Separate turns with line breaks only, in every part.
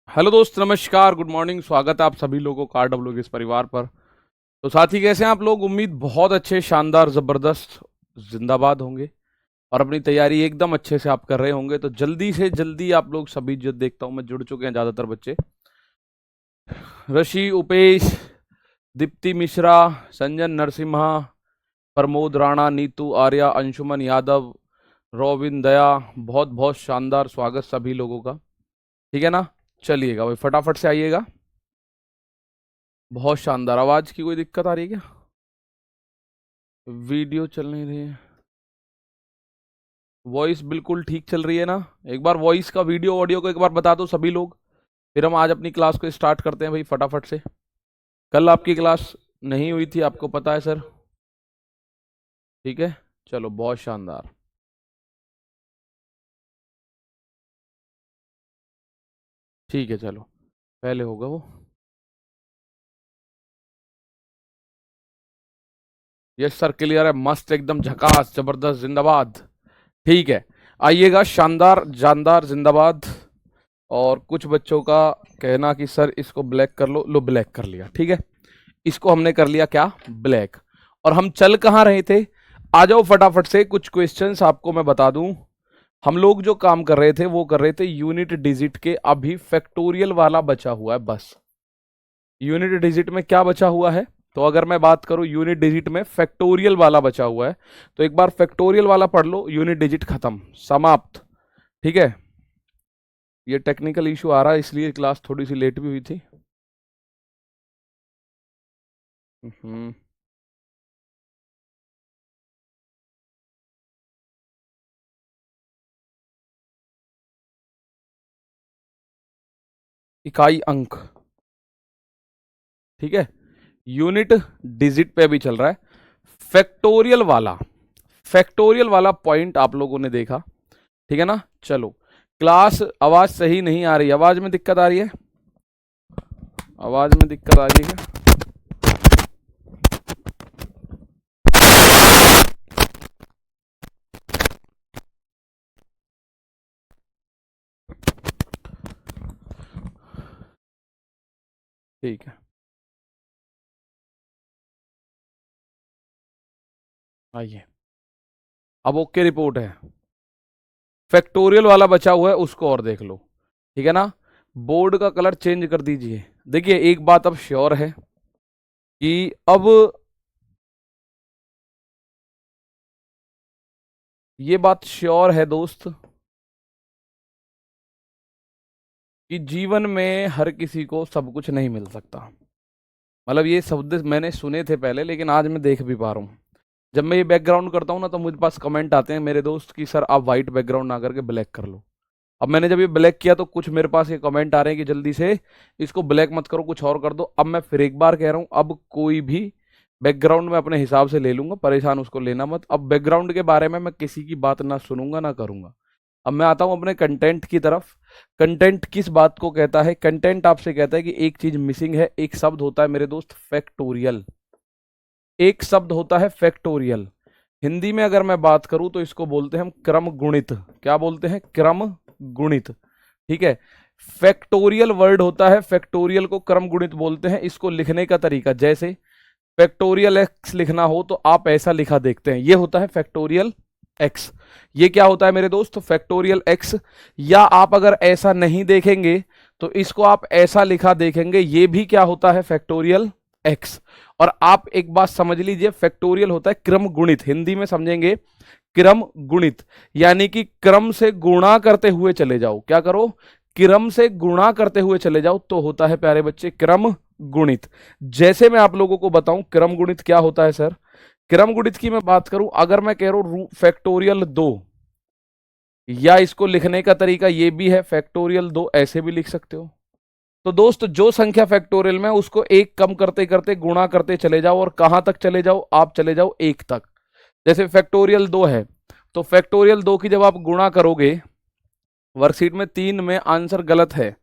Hello दोस्त, नमस्कार, good morning. स्वागत है आप सभी लोगों का आरडब्ल्यू के इस परिवार पर। तो साथी, कैसे हैं आप लोग? उम्मीद बहुत अच्छे, शानदार, ज़बरदस्त, जिंदाबाद होंगे और अपनी तैयारी एकदम अच्छे से आप कर रहे होंगे। तो जल्दी से जल्दी आप लोग सभी, जो देखता हूं मैं, जुड़ चुके हैं ज़्यादातर बच्चे। ऋषि, उपेश, दीप्ति मिश्रा, संजन नरसिम्हा, प्रमोद राणा, नीतू आर्या, अंशुमन यादव, रोविन दया, बहुत बहुत शानदार स्वागत सभी लोगों का। ठीक है ना? चलिएगा भाई, फटाफट से आइएगा। बहुत शानदार। आवाज की कोई दिक्कत आ रही है क्या? वीडियो चल नहीं रही है? वॉइस बिल्कुल ठीक चल रही है ना? एक बार वॉइस का वीडियो ऑडियो को एक बार बता दो सभी लोग, फिर हम आज अपनी क्लास को स्टार्ट करते हैं भाई फटाफट से। कल आपकी क्लास नहीं हुई थी, आपको पता है सर। ठीक है, चलो, बहुत शानदार। ठीक है, चलो, पहले होगा वो। यस सर, क्लियर है, मस्त, एकदम झकास, जबरदस्त, जिंदाबाद। ठीक है, आइएगा, शानदार जानदार, जिंदाबाद। और कुछ बच्चों का कहना कि सर इसको ब्लैक कर लो। लो, ब्लैक कर लिया। ठीक है, इसको हमने कर लिया क्या? ब्लैक। और हम चल कहाँ रहे थे? आ जाओ फटाफट से, कुछ क्वेश्चंस आपको मैं बता दूं। हम लोग जो काम कर रहे थे वो कर रहे थे यूनिट डिजिट के। अभी फैक्टोरियल वाला बचा हुआ है बस। यूनिट डिजिट में क्या बचा हुआ है? तो अगर मैं बात करूं यूनिट डिजिट में, फैक्टोरियल वाला बचा हुआ है। तो एक बार फैक्टोरियल वाला पढ़ लो, यूनिट डिजिट खत्म, समाप्त। ठीक है, ये टेक्निकल इशू आ रहा है इसलिए क्लास थोड़ी सी लेट भी हुई थी। हम्म। इकाई अंक। ठीक है, यूनिट डिजिट पे भी चल रहा है। फैक्टोरियल वाला, फैक्टोरियल वाला पॉइंट आप लोगों ने देखा। ठीक है ना? चलो, क्लास, आवाज सही नहीं आ रही, आवाज में दिक्कत आ रही है? आवाज में दिक्कत आ रही है क्या? ठीक है, आइए, अब ओके रिपोर्ट है। फैक्टोरियल वाला बचा हुआ है, उसको और देख लो। ठीक है ना? बोर्ड का कलर चेंज कर दीजिए। देखिए, एक बात अब श्योर है कि अब ये बात श्योर है दोस्त कि जीवन में हर किसी को सब कुछ नहीं मिल सकता। मतलब ये शब्द मैंने सुने थे पहले, लेकिन आज मैं देख भी पा रहा हूँ। जब मैं ये बैकग्राउंड करता हूँ ना, तो मुझे पास कमेंट आते हैं मेरे दोस्त कि सर आप वाइट बैकग्राउंड ना करके ब्लैक कर लो। अब मैंने जब ये ब्लैक किया तो कुछ मेरे पास ये कमेंट आ रहे हैं कि जल्दी से इसको ब्लैक मत करो, कुछ और कर दो। अब मैं फिर एक बार कह रहा हूँ, अब कोई भी बैकग्राउंड में अपने हिसाब से ले लूंगा, परेशान उसको लेना मत। अब बैकग्राउंड के बारे में मैं किसी की बात ना सुनूंगा ना करूंगा। अब मैं आता हूं अपने कंटेंट की तरफ। कंटेंट किस बात को कहता है? कंटेंट आपसे कहता है कि एक चीज मिसिंग है। एक शब्द होता है मेरे दोस्त, फैक्टोरियल। एक शब्द होता है फैक्टोरियल। हिंदी में अगर मैं बात करूं तो इसको बोलते हैं हम क्रम गुणित। क्या बोलते हैं? क्रम गुणित। ठीक है, फैक्टोरियल वर्ड होता है, फैक्टोरियल को क्रम गुणित बोलते हैं। इसको लिखने का तरीका, जैसे फैक्टोरियल एक्स लिखना हो तो आप ऐसा लिखा देखते हैं, ये होता है फैक्टोरियल एक्स। ये क्या होता है मेरे दोस्त? Factorial x. या आप अगर ऐसा नहीं देखेंगे तो इसको आप ऐसा लिखा देखेंगे, ये भी क्या होता है? Factorial x. और आप एक बात समझ लीजिए, फैक्टोरियल होता है क्रम गुणित। हिंदी में समझेंगे, क्रम गुणित, यानी कि क्रम से गुणा करते हुए चले जाओ। क्या करो? क्रम से गुणा करते हुए चले जाओ तो होता है प्यारे बच्चे क्रम गुणित। जैसे मैं आप लोगों को बताऊं क्रम गुणित क्या होता है सर। क्रम गुणित की मैं बात करूं, अगर मैं कह रहा हूं फैक्टोरियल 2, या इसको लिखने का तरीका ये भी है, फैक्टोरियल 2 ऐसे भी लिख सकते हो। तो दोस्त, जो संख्या फैक्टोरियल में उसको एक कम करते करते गुणा करते चले जाओ, और कहां तक चले जाओ? आप चले जाओ एक तक। जैसे फैक्टोरियल 2 है, तो फैक्टोरियल 2 की जब आप गुणा करोगे, वर्कशीट में 3 में आंसर गलत है,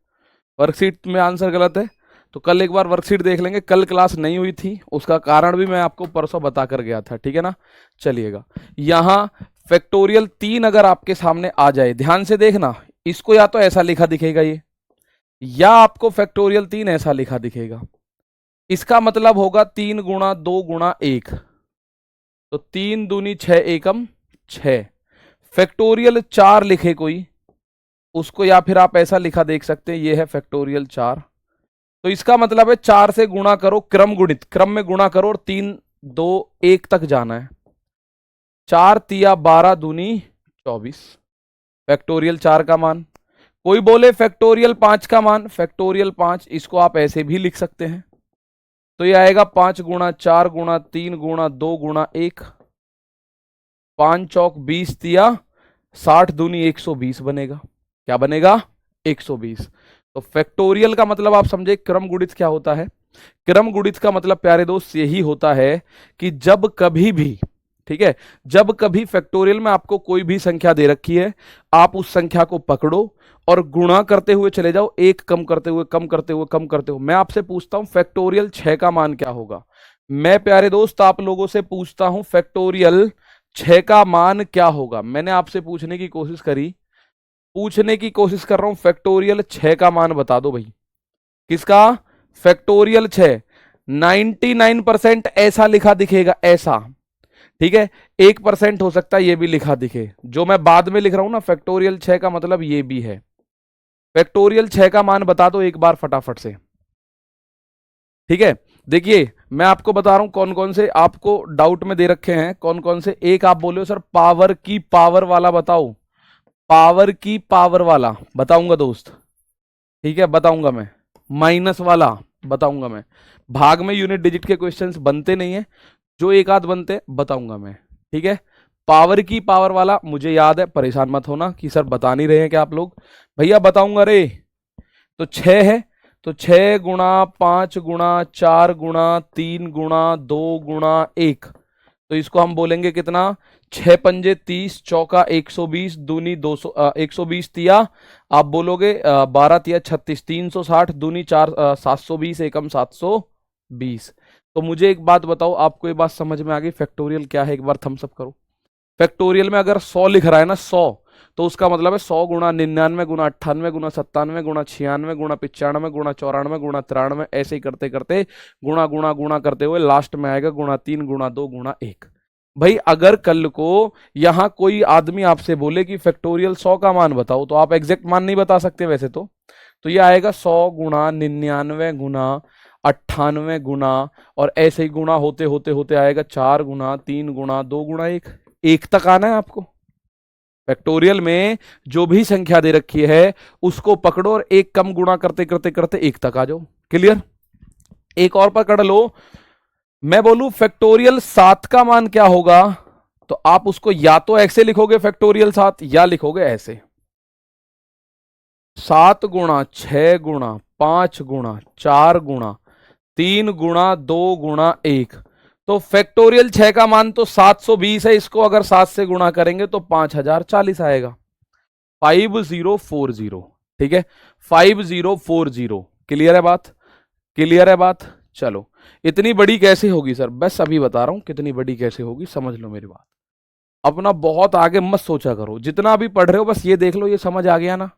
वर्कशीट में आंसर गलत है, तो कल एक बार वर्कशीट देख लेंगे। कल क्लास नहीं हुई थी, उसका कारण भी मैं आपको परसों बता कर गया था। ठीक है ना? चलिएगा, यहां फैक्टोरियल 3 अगर आपके सामने आ जाए, ध्यान से देखना, इसको या तो ऐसा लिखा दिखेगा ये, या आपको फैक्टोरियल 3 ऐसा लिखा दिखेगा। इसका मतलब होगा 3 गुणा 2 गुणा 1, तो 3 दूनी 6 एकम 6। फैक्टोरियल 4 लिखे कोई, उसको या फिर आप ऐसा लिखा देख सकते हैं, ये है फैक्टोरियल 4। तो इसका मतलब है 4 से गुणा करो, क्रम गुणित, क्रम में गुणा करो और 3 2 1 तक जाना है। 4 तिया 12 दूनी 24, फैक्टोरियल 4 का मान। कोई बोले फैक्टोरियल 5 का मान, फैक्टोरियल 5 इसको आप ऐसे भी लिख सकते हैं। तो ये आएगा 5 गुणा 4 गुणा 3 गुणा 2 गुणा 1, 5 चौक 20 तिया 60 दूनी 120 बनेगा। क्या बनेगा? 120। तो फैक्टोरियल का मतलब आप समझे, क्रम गुणित क्या होता है? क्रम गुणित का मतलब प्यारे दोस्त यही होता है कि जब कभी भी, ठीक है, जब कभी फैक्टोरियल में आपको कोई भी संख्या दे रखी है, आप उस संख्या को पकड़ो और गुणा करते हुए चले जाओ, एक कम करते हुए कम करते हुए कम करते हुए। मैं आपसे पूछता हूं फैक्टोरियल 6 का मान क्या होगा? मैं प्यारे दोस्त आप लोगों से पूछता हूं फैक्टोरियल 6 का मान क्या होगा? मैंने आपसे पूछने की कोशिश करी, पूछने की कोशिश कर रहा हूं, फैक्टोरियल 6 का मान बता दो भाई। किसका? फैक्टोरियल 6। 99% ऐसा लिखा दिखेगा, ऐसा, ठीक है। 1% हो सकता है ये भी लिखा दिखे, जो मैं बाद में लिख रहा हूं ना, फैक्टोरियल 6 का मतलब ये भी है। फैक्टोरियल 6 का मान बता दो एक बार फटाफट से, ठीक है। देखिए मैं आपको बता रहा हूं कौन कौन से आपको डाउट में दे रखे हैं, कौन कौन से। एक आप बोले हो सर पावर की पावर वाला बताओ, पावर की पावर वाला बताऊंगा दोस्त, ठीक है, बताऊंगा मैं। माइनस वाला बताऊंगा मैं। भाग में यूनिट डिजिट के क्वेश्चंस बनते नहीं है, जो एक आध बनते बताऊंगा मैं, ठीक है। पावर की पावर वाला मुझे याद है, परेशान मत होना कि सर बता नहीं रहे हैं क्या आप लोग। भैया बताऊंगा रे। तो 6 है, तो 6 गुणा 5 गुणा 4 गुणा 3 गुणा 2 गुणा 1, तो इसको हम बोलेंगे कितना? 6 पंजे 30, चौका 120, दूनी 200, 120 तिया आप बोलोगे 12 तिया 36, 360 दूनी 4, 720 एकम 720। तो मुझे एक बात बताओ, आपको ये बात समझ में आ गई फैक्टोरियल क्या है? एक बार थम्स अप करो। फैक्टोरियल में अगर 100 लिख रहा है ना, 100, तो उसका मतलब है 100 गुणा 99 गुणा 98 गुणा 97 गुणा 96 गुणा 95 गुणा 94 गुणा 93, ऐसे ही करते करते गुणा गुणा गुणा करते हुए लास्ट में आएगा गुणा 3 गुणा 2 गुणा 1। भाई अगर कल को यहां कोई आदमी आपसे बोले कि फैक्टोरियल 100 का मान बताओ, तो आप एग्जैक्ट मान नहीं बता सकते वैसे तो ये आएगा 100 गुणा 99 गुणा 98 गुणा, और ऐसे ही गुणा होते होते होते आएगा 4 गुणा 3 गुणा 2 गुणा 1, 1 तक आना है आपको। फैक्टोरियल में जो भी संख्या दे रखी है उसको पकड़ो और एक कम गुणा करते करते करते 1 तक आ जाओ। क्लियर? एक और पकड़ लो, मैं बोलूं फैक्टोरियल 7 का मान क्या होगा, तो आप उसको या तो ऐसे लिखोगे फैक्टोरियल 7, या लिखोगे ऐसे 7 गुणा 6 गुणा 5 गुणा 4 गुणा 3 गुणा 2 गुणा 1। तो फैक्टोरियल 6 का मान तो 720 है, इसको अगर 7 से गुणा करेंगे तो 5040 आएगा। 5040, ठीक है, 5040। क्लियर है बात? क्लियर है बात? चलो, इतनी बड़ी कैसे होगी सर? बस अभी बता रहा हूं कितनी बड़ी कैसे होगी, समझ लो मेरी बात। अपना बहुत आगे मत सोचा करो, जितना भी पढ़ रहे हो बस ये देख लो, ये समझ आ गया ना,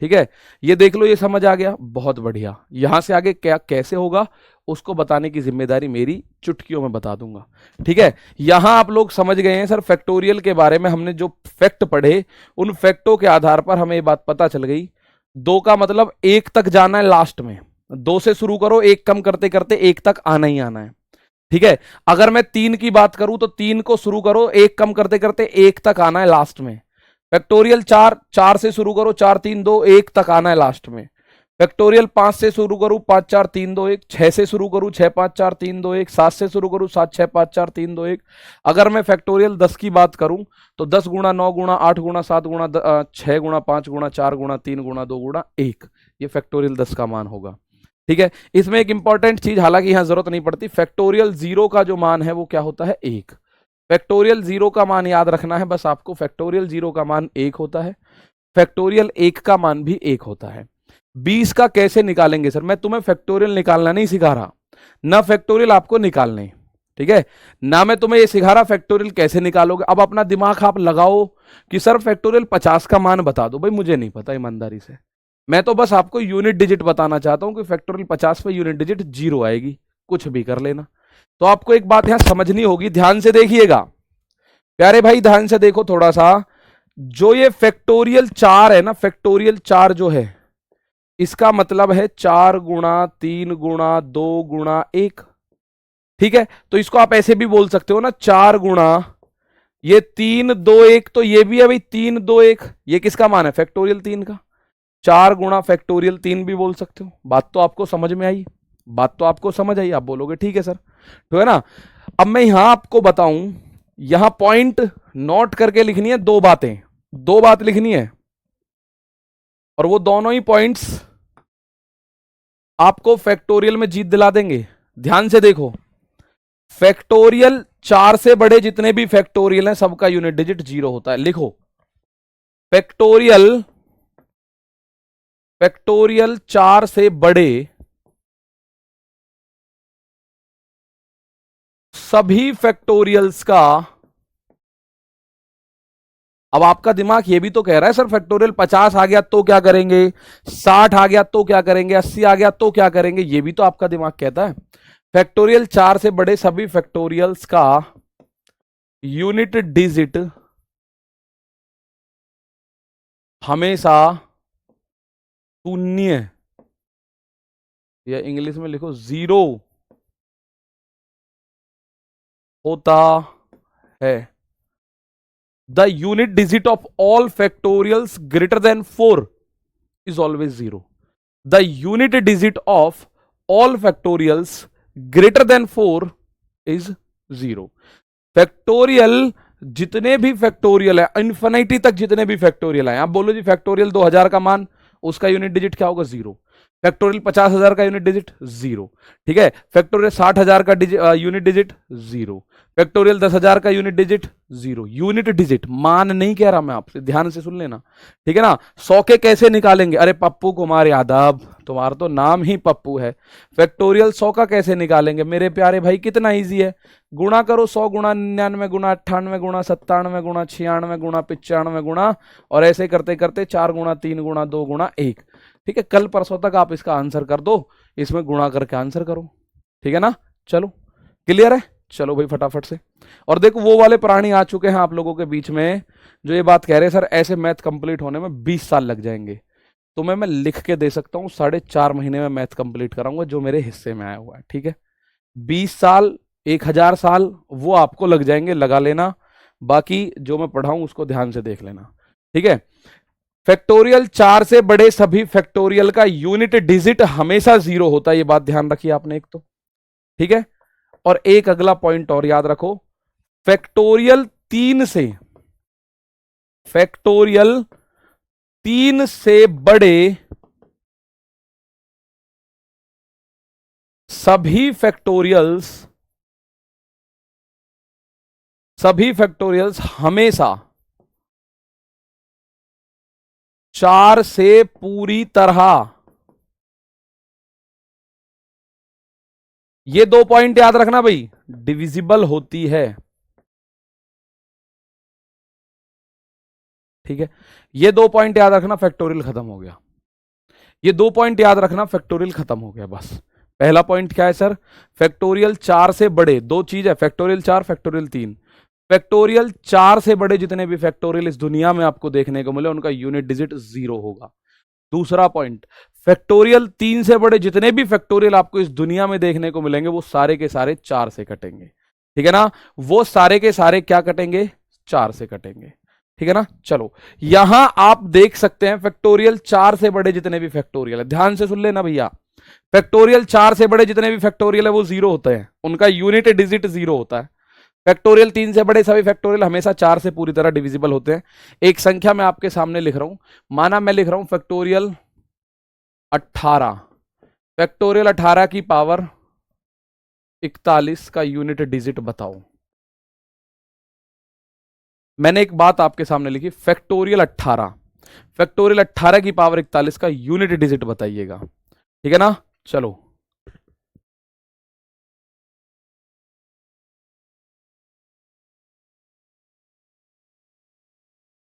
ठीक है, ये देख लो ये समझ आ गया, बहुत बढ़िया। यहां से आगे क्या कैसे होगा उसको बताने की जिम्मेदारी मेरी, चुटकियों में बता दूंगा, ठीक है। यहां आप लोग समझ गए हैं सर फैक्टोरियल के बारे में, हमने जो फैक्ट पढ़े उन फैक्टों के आधार पर हमें ये बात पता चल गई। 2 का मतलब 1 तक जाना है, लास्ट में 2 से शुरू करो, 1 कम करते करते 1 तक आना ही आना है, ठीक है। अगर मैं 3 की बात करूं तो 3 को शुरू करो, 1 कम करते करते 1 तक आना है लास्ट में। फैक्टोरियल 4, 4 से शुरू करो, 4 3 2 1 तक आना है लास्ट में। फैक्टोरियल 5 से शुरू करूं, 5 4 3 2 1, 6 से शुरू करूं, 6 5 4 3 2 1, 7 से शुरू करूं, 7 6 5 4 3 2 1। अगर मैं फैक्टोरियल 10 की बात करूं तो 10 गुणा 9 गुणा 8 गुणा 7 गुणा 6 गुणा 5 गुणा 4 गुणा 3 गुणा 2 गुणा 1, ये फैक्टोरियल 10 का मान होगा, ठीक है। इसमें एक इंपॉर्टेंट चीज, हालांकि यहां जरूरत नहीं पड़ती, फैक्टोरियल 0 का जो मान है वो क्या होता है? 1। फैक्टोरियल 0 का मान याद रखना है बस आपको, फैक्टोरियल 0 का मान 1 होता है, फैक्टोरियल 1 का मान भी 1 होता है। 20 का कैसे निकालेंगे सर? मैं तुम्हें फैक्टोरियल निकालना नहीं सिखा रहा, ना फैक्टोरियल आपको निकालने, ठीक है, ना मैं तुम्हें ये सिखा रहा फैक्टोरियल कैसे निकालोगे। अब अपना दिमाग आप लगाओ कि सर फैक्टोरियल 50 का मान बता दो, भाई मुझे नहीं पता ईमानदारी से, मैं तो बस आपको यूनिट डिजिट बताना चाहता हूं कि फैक्टोरियल 50 पे यूनिट डिजिट 0 आएगी, कुछ भी कर लेना। तो आपको एक बात यहां समझनी होगी, ध्यान से देखिएगा प्यारे भाई, ध्यान से देखो थोड़ा सा। जो ये फैक्टोरियल 4 है ना, फैक्टोरियल 4 जो है, इसका मतलब है 4 गुणा 3 गुणा 2 गुणा 1। ठीक है, तो इसको आप ऐसे भी बोल सकते हो ना, 4 गुणा ये 3 2 1, तो ये भी है भाई 3 2 1, ये किसका मान है, फैक्टोरियल 3 का। 4 गुणा फैक्टोरियल 3 भी बोल सकते हो। बात तो आपको समझ में आई, बात तो आपको समझ आई, आप बोलोगे ठीक है सर, तो है ना। अब मैं यहां आपको बताऊं, यहां पॉइंट नोट करके लिखनी है, दो बातें, दो बात लिखनी है, और वो दोनों ही पॉइंट्स आपको फैक्टोरियल में जीत दिला देंगे। ध्यान से देखो, फैक्टोरियल 4 से बड़े जितने भी फैक्टोरियल हैं सबका यूनिट डिजिट 0 होता है। लिखो, फैक्टोरियल, फैक्टोरियल 4 से बड़े सभी फैक्टोरियल्स का, अब आपका दिमाग ये भी तो कह रहा है सर फैक्टोरियल 50 आ गया तो क्या करेंगे, 60 आ गया तो क्या करेंगे, 80 आ गया तो क्या करेंगे, ये भी तो आपका दिमाग कहता है। फैक्टोरियल 4 से बड़े सभी फैक्टोरियल्स का यूनिट डिजिट हमेशा शून्य, या इंग्लिश में लिखो 0 होता है। The unit digit of all factorials greater than 4 is always 0. The unit digit of all factorials greater than 4 is 0. Factorial जितने भी फैक्टोरियल है, इन्फिनिटी तक जितने भी फैक्टोरियल है, आप बोलो जी फैक्टोरियल 2000 का मान, उसका यूनिट डिजिट क्या होगा, 0। फैक्टोरियल 50,000 का यूनिट डिजिट 0। ठीक है, फैक्टोरियल 60,000 का यूनिट डिजिट 0। फैक्टोरियल 10,000 का यूनिट डिजिट 0। यूनिट डिजिट, मान नहीं कह रहा मैं आपसे, ध्यान से सुन लेना। ठीक है ना। 100 के कैसे निकालेंगे, अरे पप्पू कुमार यादव, तुम्हारा तो नाम ही पप्पू है, फैक्टोरियल 100 का कैसे निकालेंगे मेरे प्यारे भाई, कितना ईजी है, गुणा करो 100 गुणा 99 गुणा 98 गुणा 97 गुणा 96 गुणा 95 गुणा, और ऐसे करते करते 4 गुणा 3 गुणा 2 गुणा 1। ठीक है, कल परसों तक आप इसका आंसर कर दो, इसमें गुणा करके आंसर करो। ठीक है ना, चलो क्लियर है, चलो भाई फटाफट से। और देखो वो वाले प्राणी आ चुके हैं आप लोगों के बीच में जो ये बात कह रहे हैं सर ऐसे मैथ कंप्लीट होने में 20 साल लग जाएंगे। तो मैं लिख के दे सकता हूँ 4.5 महीने में मैथ कंप्लीट कराऊंगा जो मेरे हिस्से में आया हुआ है। ठीक है, 20 साल, 1000 साल वो आपको लग जाएंगे, लगा लेना, बाकी जो मैं पढ़ाऊं उसको ध्यान से देख लेना। ठीक है, फैक्टोरियल 4 से बड़े सभी फैक्टोरियल का यूनिट डिजिट हमेशा 0 होता है, ये बात ध्यान रखिए आपने एक तो। ठीक है, और एक अगला पॉइंट और याद रखो, फैक्टोरियल 3 से, फैक्टोरियल 3 से बड़े सभी फैक्टोरियल्स, सभी फैक्टोरियल्स हमेशा 4 से पूरी तरह, ये दो पॉइंट याद रखना भाई, डिविजिबल होती है। ठीक है, ये दो पॉइंट याद रखना, फैक्टोरियल खत्म हो गया। ये दो पॉइंट याद रखना, फैक्टोरियल खत्म हो गया बस। पहला पॉइंट क्या है सर, फैक्टोरियल 4 से बड़े, दो चीज है, फैक्टोरियल 4 फैक्टोरियल 3। फैक्टोरियल 4 से बड़े जितने भी फैक्टोरियल इस दुनिया में आपको देखने को मिले उनका यूनिट डिजिट 0 होगा। दूसरा पॉइंट, फैक्टोरियल 3 से बड़े जितने भी फैक्टोरियल आपको इस दुनिया में देखने को मिलेंगे वो सारे के सारे 4 से कटेंगे। ठीक है ना, वो सारे के सारे क्या कटेंगे, 4 से कटेंगे। ठीक है ना, चलो यहां आप देख सकते हैं फैक्टोरियल 4 से बड़े जितने भी फैक्टोरियल है, ध्यान से सुन लेना भैया, फैक्टोरियल 4 से बड़े जितने भी फैक्टोरियल है वो 0 होते हैं, उनका यूनिट डिजिट 0 होता है। फैक्टोरियल 3 से बड़े सभी फैक्टोरियल हमेशा 4 से पूरी तरह डिविजिबल होते हैं। एक संख्या मैं आपके सामने लिख रहा हूं, माना मैं लिख रहा हूं फैक्टोरियल 18, फैक्टोरियल 18 की पावर 41 का यूनिट डिजिट बताओ। मैंने एक बात आपके सामने लिखी, फैक्टोरियल 18, फैक्टोरियल 18 की पावर 41 का यूनिट डिजिट बताइएगा। ठीक है ना, चलो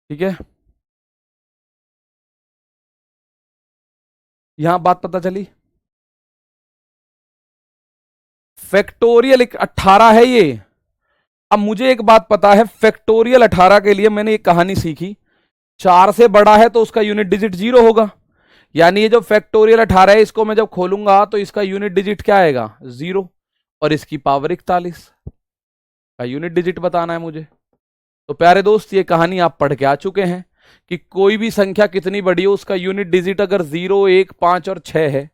ठीक है, यहां बात पता चली। फैक्टोरियल 18 है ये। अब मुझे एक बात पता है, फैक्टोरियल 18 के लिए मैंने एक कहानी सीखी, 4 से बड़ा है तो उसका यूनिट डिजिट 0 होगा। यानी ये जो फैक्टोरियल 18 है, इसको मैं जब खोलूंगा तो इसका यूनिट डिजिट क्या आएगा? 0। और इसकी पावर 41 का यूनिट डिजिट बताना है मुझे। तो प्यारे दोस्त, ये कहानी आप पढ़ के आ चुके हैं कि कोई भी संख्या कितनी बड़ी हो, उसका यूनिट डिजिट अगर 0, 1, 5 और 6 है,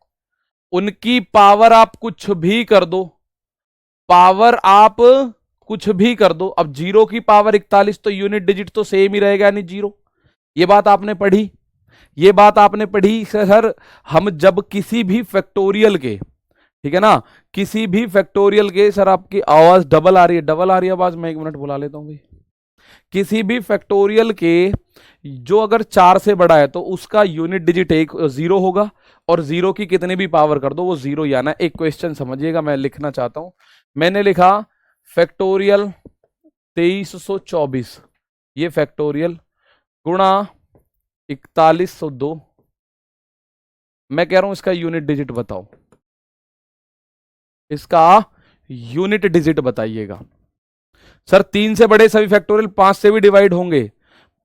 उनकी पावर आप कुछ भी कर दो, पावर आप कुछ भी कर दो। अब 0 की पावर 41 तो यूनिट डिजिट तो सेम ही रहेगा, यानी 0। ये बात आपने पढ़ी, ये बात आपने पढ़ी सर। हम जब किसी भी फैक्टोरियल के, ठीक है ना, किसी भी फैक्टोरियल के, सर आपकी आवाज डबल आ रही है, डबल आ रही है आवाज, मैं 1 मिनट बुला लेता हूं भाई। किसी भी फैक्टोरियल के जो अगर 4 से बड़ा है तो उसका यूनिट डिजिट 0 होगा, और 0 की कितनी भी पावर कर दो वो 0 ही आना। एक क्वेश्चन समझिएगा, मैं लिखना चाहता हूं। मैंने लिखा फैक्टोरियल 2324, ये फैक्टोरियल गुणा 4102। मैं कह रहा हूं इसका यूनिट डिजिट बताओ, इसका यूनिट डिजिट बताइएगा। सर 3 से बड़े सभी फैक्टोरियल 5 से भी डिवाइड होंगे,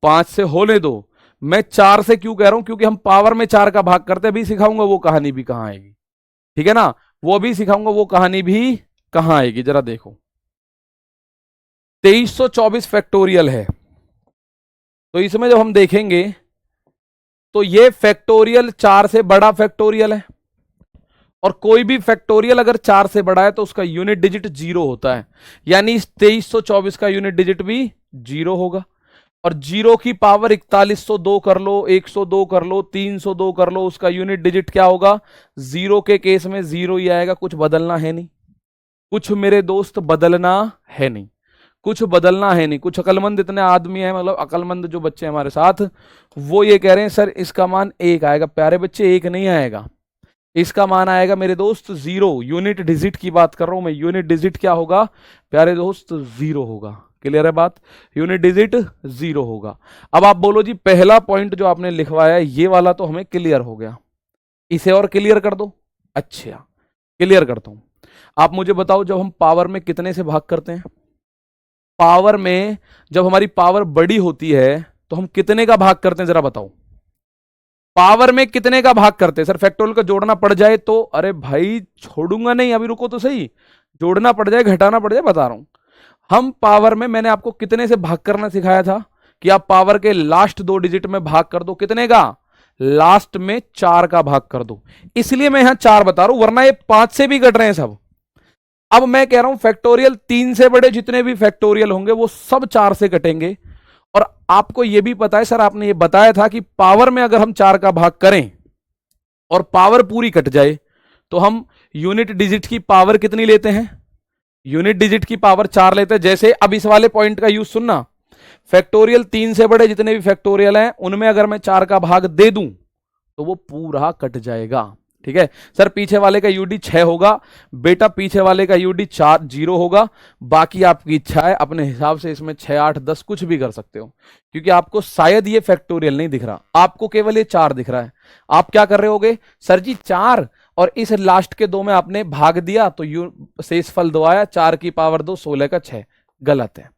5 से होने दो। मैं 4 से क्यों कह रहा हूं? क्योंकि हम पावर में 4 का भाग करते हैं, अभी सिखाऊंगा वो कहानी भी कहां आएगी, ठीक है ना, वो भी सिखाऊंगा वो कहानी भी कहां आएगी। जरा देखो, 2324 फैक्टोरियल है, तो इसमें जब हम देखेंगे तो ये फैक्टोरियल 4 से बड़ा फैक्टोरियल है, और कोई भी फैक्टोरियल अगर 4 से बड़ा है तो उसका यूनिट डिजिट 0 होता है। यानी इस 2324 का यूनिट डिजिट भी 0 होगा। और 0 की पावर 4102 कर लो, 102 कर लो, 302 कर लो, उसका यूनिट डिजिट क्या होगा? 0 के केस में 0 ही आएगा, कुछ बदलना है नहीं, कुछ मेरे दोस्त बदलना है नहीं, कुछ बदलना है नहीं। कुछ अकलमंद इतने आदमी हैं, मतलब अकलमंद जो बच्चे हमारे साथ, वो ये कह रहे हैं सर इसका मान 1 आएगा। प्यारे बच्चे, 1 नहीं आएगा, इसका मान आएगा मेरे दोस्त 0। यूनिट डिजिट की बात कर रहा हूं मैं, यूनिट डिजिट क्या होगा प्यारे दोस्त? 0 होगा। क्लियर है बात? यूनिट डिजिट 0 होगा। अब आप बोलो जी, पहला पॉइंट जो आपने लिखवाया ये वाला तो हमें क्लियर हो गया, इसे और क्लियर कर दो। अच्छा, क्लियर करता हूं। आप मुझे बताओ, जब हम पावर में कितने से भाग करते हैं? पावर में जब हमारी पावर बड़ी होती है तो हम कितने का भाग करते हैं, जरा बताओ। पावर में कितने का भाग करते हैं? सर फैक्टोरियल का जोड़ना पड़ जाए तो, अरे भाई छोड़ूंगा नहीं, अभी रुको तो सही, जोड़ना पड़ जाए घटाना पड़ जाए, बता रहा हूं। हम पावर में, मैंने आपको कितने से भाग करना सिखाया था कि आप पावर के लास्ट 2 डिजिट में भाग कर दो, कितने का? लास्ट में 4 का भाग कर दो। इसलिए मैं यहां 4 बता रहा हूं, वरना ये 5 से भी कट रहे हैं सब। अब मैं कह रहा हूं फैक्टोरियल 3 से बड़े जितने भी फैक्टोरियल होंगे वो सब 4 से कटेंगे। और आपको यह भी पता है, सर आपने ये बताया था कि पावर में अगर हम 4 का भाग करें और पावर पूरी कट जाए तो हम यूनिट डिजिट की पावर कितनी लेते हैं? यूनिट डिजिट की पावर 4 लेते हैं। जैसे अब इस वाले पॉइंट का यूज सुनना, फैक्टोरियल 3 से बड़े जितने भी फैक्टोरियल हैं उनमें अगर मैं 4 का भाग दे दूं तो वो पूरा कट जाएगा। ठीक है सर, पीछे वाले का यूडी 6 होगा बेटा, पीछे वाले का यूडी 4 0 होगा। बाकी आपकी इच्छा है, अपने हिसाब से इसमें 6 8 10 कुछ भी कर सकते हो, क्योंकि आपको शायद ये फैक्टोरियल नहीं दिख रहा, आपको केवल ये 4 दिख रहा है। आप क्या कर रहे होगे, सर जी 4 और इस लास्ट के 2 में आपने भाग दिया तो शेष फल 2 आया, 4 की पावर 2 16 का 6। गलत है,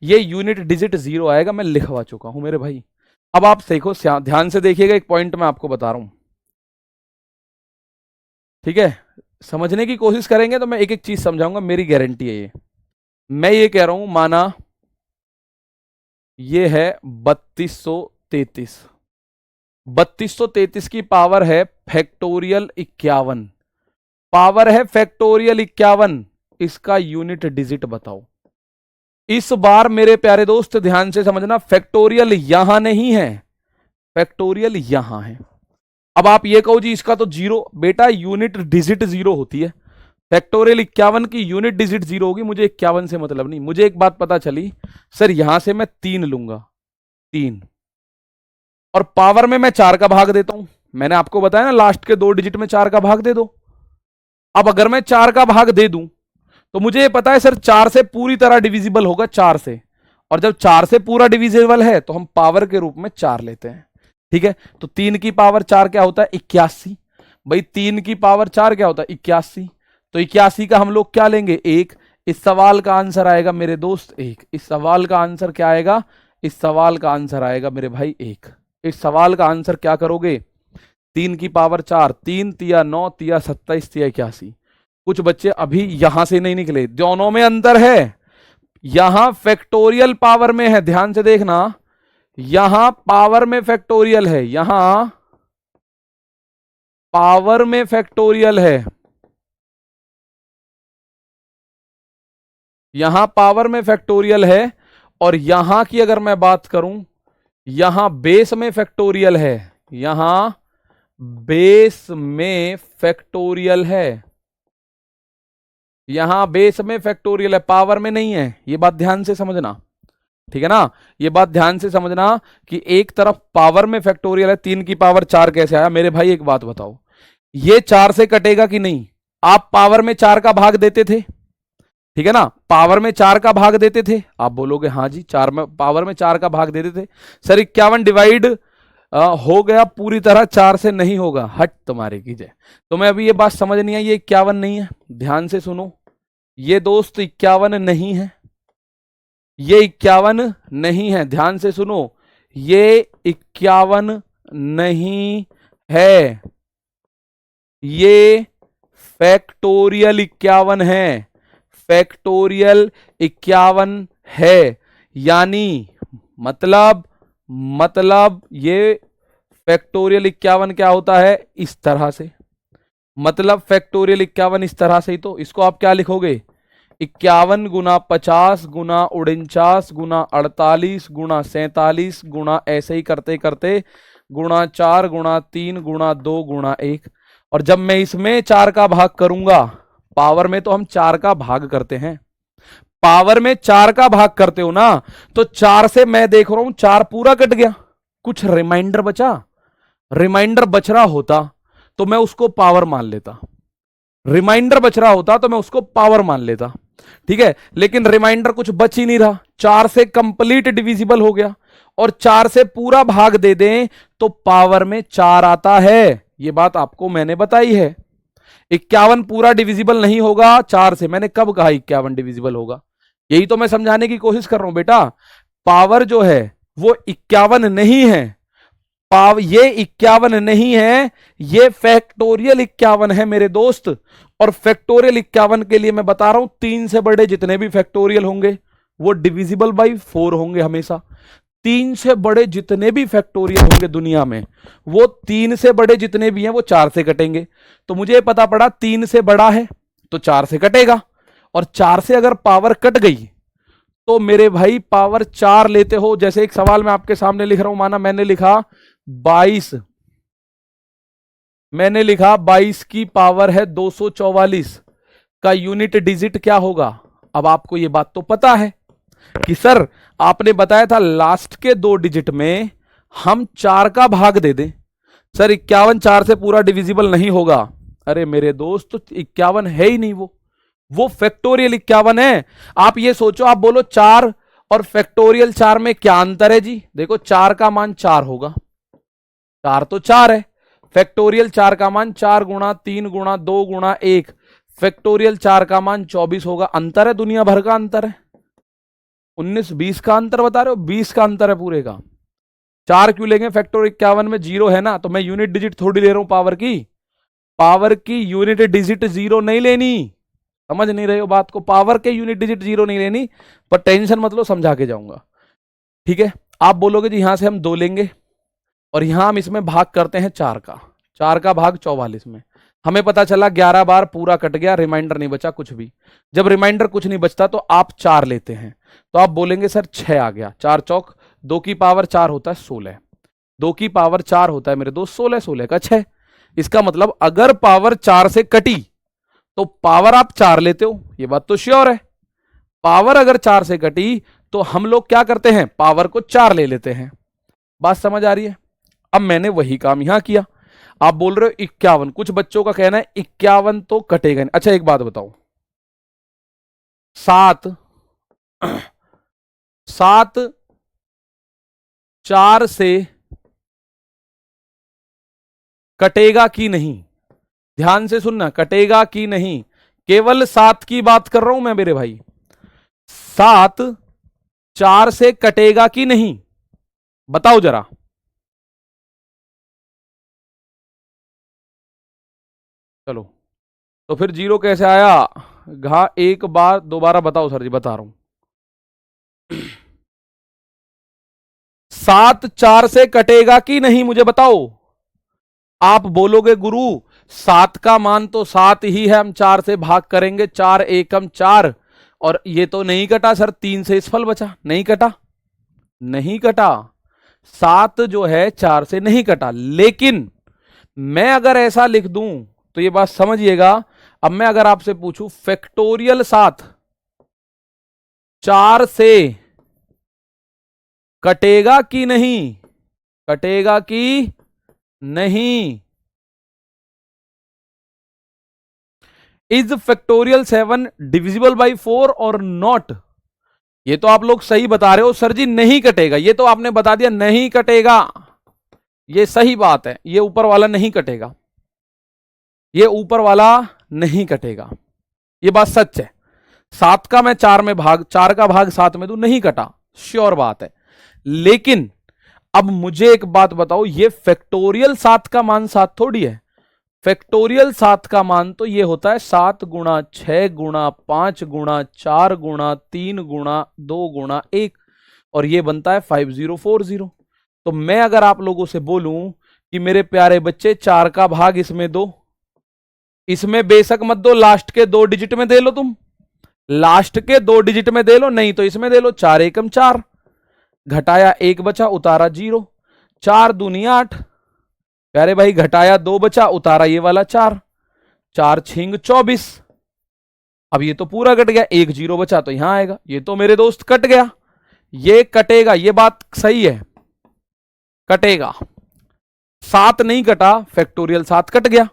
ये यूनिट डिजिट 0 आएगा, मैं लिखवा चुका हूं मेरे भाई। अब आप देखो, ध्यान से देखिएगा, एक पॉइंट मैं आपको बता रहा हूं, ठीक है, समझने की कोशिश करेंगे तो मैं एक एक चीज समझाऊंगा, मेरी गारंटी है ये। मैं ये कह रहा हूं, माना ये है 3233, 3233 की पावर है फैक्टोरियल 51, पावर है फैक्टोरियल 51, इसका यूनिट डिजिट बताओ। इस बार मेरे प्यारे दोस्त ध्यान से समझना, फैक्टोरियल यहां नहीं है, फैक्टोरियल यहां है। अब आप ये कहो जी इसका तो 0, बेटा यूनिट डिजिट 0 होती है, फैक्टोरियल 51 की यूनिट डिजिट 0 होगी, मुझे 51 से मतलब नहीं। मुझे एक बात पता चली, सर यहां से मैं 3 लूंगा, 3, और पावर में मैं 4 का भाग देता हूं। मैंने आपको बताया ना, लास्ट के 2 डिजिट में 4 का भाग दे दो। अब अगर मैं 4 का भाग दे दूं तो मुझे ये पता है सर 4 से पूरी तरह डिविजिबल होगा 4 से, और जब 4 से पूरा डिविजिबल है तो हम पावर के रूप में 4 लेते हैं। ठीक है, तो 3 की पावर 4 क्या होता है? 81। भाई 3 की पावर 4 क्या होता है 81, तो 81 का हम लोग क्या लेंगे 1। इस सवाल का आंसर आएगा मेरे दोस्त 1। इस सवाल का आंसर क्या आएगा, इस सवाल का आंसर आएगा मेरे भाई 1। इस सवाल का आंसर क्या करोगे, 3 की पावर 4, 3 तिया 9 तिया 27 तिया 81। कुछ बच्चे अभी यहां से नहीं निकले, दोनों में अंतर है। यहां फैक्टोरियल पावर में है, ध्यान से देखना, यहां पावर में फैक्टोरियल है, यहां पावर में फैक्टोरियल है, यहां पावर में फैक्टोरियल है। और यहां की अगर मैं बात करूं, यहां बेस में फैक्टोरियल है, यहां बेस में फैक्टोरियल है, यहां बेस में फैक्टोरियल है, पावर में नहीं है। ये बात ध्यान से समझना, ठीक है ना, ये बात ध्यान से समझना कि एक तरफ पावर में फैक्टोरियल है। 3 की पावर 4 कैसे आया मेरे भाई, एक बात बताओ, ये 4 से कटेगा कि नहीं। आप पावर में 4 का भाग देते थे, ठीक है ना, पावर में 4 का भाग देते थे, आप बोलोगे हाँ जी 4 में, पावर में 4 का भाग देते थे। सर 51 डिवाइड हो गया पूरी तरह 4 से नहीं होगा, हट तुम्हारे की जय। तुम्हें अभी ये बात समझ नहीं आई, ये 51 नहीं है, ध्यान से सुनो, ये दोस्त 51 नहीं है, ये 51 नहीं है, ध्यान से सुनो, ये 51 नहीं है, ये फैक्टोरियल 51 है, फैक्टोरियल 51 है। यानी मतलब ये फैक्टोरियल 51 क्या होता है, इस तरह से, मतलब फैक्टोरियल 51 इस तरह से ही, तो इसको आप क्या लिखोगे 51 गुना 50 गुना 49 गुना 48 गुना 47 गुना ऐसे ही करते करते गुना 4 गुना 3 गुना 2 गुना 1। और जब मैं इसमें 4 का भाग करूंगा, पावर में तो हम 4 का भाग करते हैं, पावर में 4 का भाग करते हो ना, तो 4 से मैं देख रहा हूं 4 पूरा कट गया, कुछ रिमाइंडर बचा, रिमाइंडर बच रहा होता तो मैं उसको पावर मान लेता, रिमाइंडर बच रहा होता तो मैं उसको पावर मान लेता, ठीक है। लेकिन रिमाइंडर कुछ बच ही नहीं रहा, 4 से कंप्लीट डिविजिबल हो गया, और 4 से पूरा भाग दे दें तो पावर में 4 आता है, ये बात आपको मैंने बताई है। 51 पूरा डिविजिबल नहीं होगा 4 से, मैंने कब कहा 51 डिविजिबल होगा, यही तो मैं समझाने की कोशिश कर रहा हूं बेटा। पावर जो है वो 51 नहीं है, ये 51 नहीं है, ये फैक्टोरियल 51 है मेरे दोस्त। और फैक्टोरियल 51 के लिए मैं बता रहा हूं 3 से बड़े जितने भी फैक्टोरियल होंगे वो डिविजिबल बाई 4 होंगे हमेशा। 3 से बड़े जितने भी फैक्टोरियल होंगे दुनिया में, वो 3 से बड़े जितने भी हैं वो 4 से कटेंगे। तो मुझे पता पड़ा 3 से बड़ा है तो 4 से कटेगा, और 4 से अगर पावर कट गई तो मेरे भाई पावर 4 लेते हो। जैसे एक सवाल मैं आपके सामने लिख रहा हूं, माना मैंने लिखा 22, मैंने लिखा 22 की पावर है 244 का यूनिट डिजिट क्या होगा। अब आपको यह बात तो पता है कि सर आपने बताया था लास्ट के 2 डिजिट में हम 4 का भाग दे दें। सर 51 4 से पूरा डिविजिबल नहीं होगा। अरे मेरे दोस्त तो 51 है ही नहीं, वो फैक्टोरियल 51 है। आप ये सोचो, आप बोलो 4 और फैक्टोरियल 4 में क्या अंतर है जी। देखो 4 का मान 4 होगा, 4 तो 4 है, फैक्टोरियल 4 का मान 4 गुणा 3 गुणा 2 गुणा 1, फैक्टोरियल 4 का मान 24 होगा। अंतर है, दुनिया भर का अंतर है। 19 20 का अंतर बता रहे हो, 20 का अंतर है पूरे का। 4 क्यों लेंगे, फैक्टोरियल 51 में 0 है ना, तो मैं यूनिट डिजिट थोड़ी ले रहा हूं पावर की यूनिट डिजिट 0 नहीं लेनी। समझ नहीं रहे हो बात को, पावर के यूनिट डिजिट 0 नहीं लेनी, पर टेंशन मत लो, समझा के जाऊंगा, ठीक है। आप बोलोगे जी यहां से हम 2 लेंगे और यहां हम इसमें भाग करते हैं 4 का, 4 का भाग 44 में, हमें पता चला 11 बार पूरा कट गया, रिमाइंडर नहीं बचा कुछ भी। जब रिमाइंडर कुछ नहीं बचता तो आप 4 लेते हैं, तो आप बोलेंगे सर 6 आ गया, 4 चौक 2 की पावर 4 होता है 16, 2 की पावर 4 होता है मेरे दोस्त 16, 16 का 6। इसका मतलब अगर पावर 4 से कटी तो पावर आप 4 लेते हो, ये बात तो श्योर है। पावर अगर 4 से कटी तो हम लोग क्या करते हैं, पावर को 4 ले लेते हैं। बात समझ आ रही है। अब मैंने वही काम यहां किया। आप बोल रहे हो 51, कुछ बच्चों का कहना है 51 तो कटेगा नहीं। अच्छा एक बात बताओ, 7 4 से कटेगा कि नहीं, ध्यान से सुनना, कटेगा कि नहीं, केवल 7 की बात कर रहा हूं मैं मेरे भाई। 7 4 से कटेगा कि नहीं, बताओ जरा। चलो, तो फिर 0 कैसे आया? घा एक बार दोबारा बताओ सर जी, बता रहा हूं। 7 4 से कटेगा कि नहीं, मुझे बताओ। आप बोलोगे गुरु 7 का मान तो 7 ही है, हम 4 से भाग करेंगे, 4 एकम 4, और ये तो नहीं कटा सर, 3 से इस फल बचा, नहीं कटा, नहीं कटा। 7 जो है 4 से नहीं कटा, लेकिन मैं अगर ऐसा लिख दूं तो ये बात समझिएगा। अब मैं अगर आपसे पूछूं फैक्टोरियल 7 4 से कटेगा कि नहीं, कटेगा कि नहीं? इज फैक्टोरियल 7 डिविजिबल बाई 4 और नॉट? ये तो आप लोग सही बता रहे हो सर जी, नहीं कटेगा, ये तो आपने बता दिया नहीं कटेगा, ये सही बात है, ये ऊपर वाला नहीं कटेगा, ये ऊपर वाला नहीं कटेगा, ये बात सच है। 7 का मैं 4 में भाग, 4 का भाग 7 में दूं, नहीं कटा, श्योर बात है। लेकिन अब मुझे एक बात बताओ, ये फैक्टोरियल 7 का मान 7 थोड़ी है। फैक्टोरियल 7 का मान तो ये होता है 7 गुणा 6 गुणा 5 गुणा 4 गुणा 3 गुणा 2 गुणा 1, और ये बनता है 5040। तो मैं अगर आप लोगों से बोलूं कि मेरे प्यारे बच्चे 4 का भाग इसमें दो, इसमें बेशक मत दो, लास्ट के 2 डिजिट में दे लो, तुम लास्ट के 2 डिजिट में दे लो, नहीं तो इसमें दे लो। 4 एकम 4, घटाया 1 बचा, उतारा 0, 4 दूनी 8, प्यारे भाई घटाया 2 बचा, उतारा ये वाला 4, 4 छिंग 24। अब ये तो पूरा कट गया, 1 0 बचा तो यहां आएगा, ये तो मेरे दोस्त कट गया, ये कटेगा, ये बात सही है, कटेगा। 7 नहीं कटा, फैक्टोरियल 7 कट गया।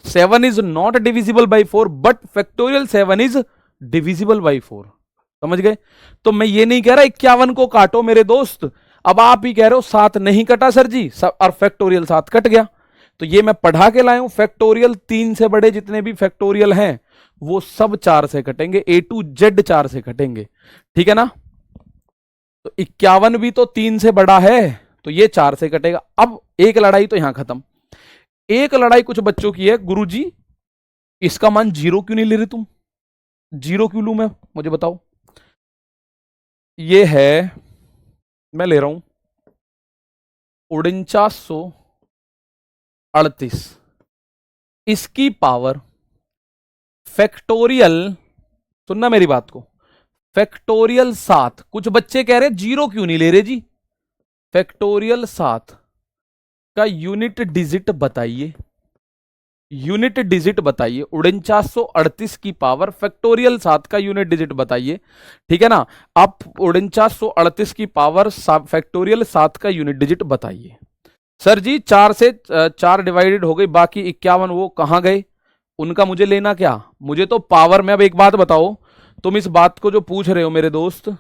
7 is not divisible by 4, but factorial 7 is divisible by 4। समझ गए? तो मैं ये नहीं कह रहा 51 को काटो मेरे दोस्त, अब आप ही कह रहे हो 7 नहीं कटा सर जी, और फैक्टोरियल 7 कट गया। तो ये मैं पढ़ा के लाया हूं, फैक्टोरियल 3 से बड़े जितने भी फैक्टोरियल हैं वो सब 4 से कटेंगे, A to Z 4 से कटेंगे, ठीक है ना? तो 51 भी तो 3 से बड़ा है, तो ये 4 से कटेगा। अब एक लड़ाई तो यहां खत्म। एक लड़ाई कुछ बच्चों की है, गुरुजी इसका मान 0 क्यों नहीं ले रहे तुम, 0 क्यों लूं मैं, मुझे बताओ। ये है, मैं ले रहा हूं 4938, इसकी पावर फैक्टोरियल, सुनना मेरी बात को, फैक्टोरियल 7। कुछ बच्चे कह रहे 0 क्यों नहीं ले रहे जी, फैक्टोरियल 7 का यूनिट डिजिट बताइए, यूनिट डिजिट बताइए। 4938 की पावर फैक्टोरियल 7 का यूनिट डिजिट बताइए, ठीक है ना? आप 4938 की पावर फैक्टोरियल 7 का यूनिट डिजिट बताइए। सर जी 4 से 4 डिवाइडेड हो गई, बाकी 51 वो कहां गए, उनका मुझे लेना क्या, मुझे तो पावर में। अब एक बात बताओ, तुम इस बात को जो पूछ रहे हो मेरे दोस्त,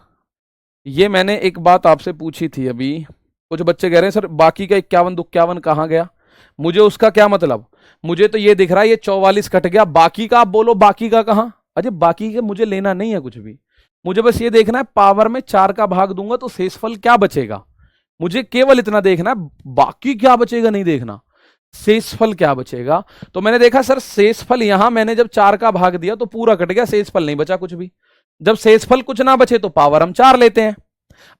ये मैंने एक बात आपसे पूछी थी अभी, कुछ बच्चे कह रहे हैं सर बाकी का 51 51 कहां गया, मुझे उसका क्या मतलब, मुझे तो ये दिख रहा है ये 44 कट गया, बाकी का आप बोलो बाकी का कहां। अरे बाकी के मुझे लेना नहीं है कुछ भी, मुझे बस ये देखना है पावर में 4 का भाग दूंगा तो शेषफल क्या बचेगा, मुझे केवल इतना देखना है, बाकी क्या बचेगा नहीं देखना, शेषफल क्या बचेगा। तो मैंने देखा सर शेषफल यहां मैंने जब 4 का भाग दिया तो पूरा कट गया, शेषफल नहीं बचा कुछ भी। जब शेषफल कुछ ना बचे तो पावर हम 4 लेते हैं।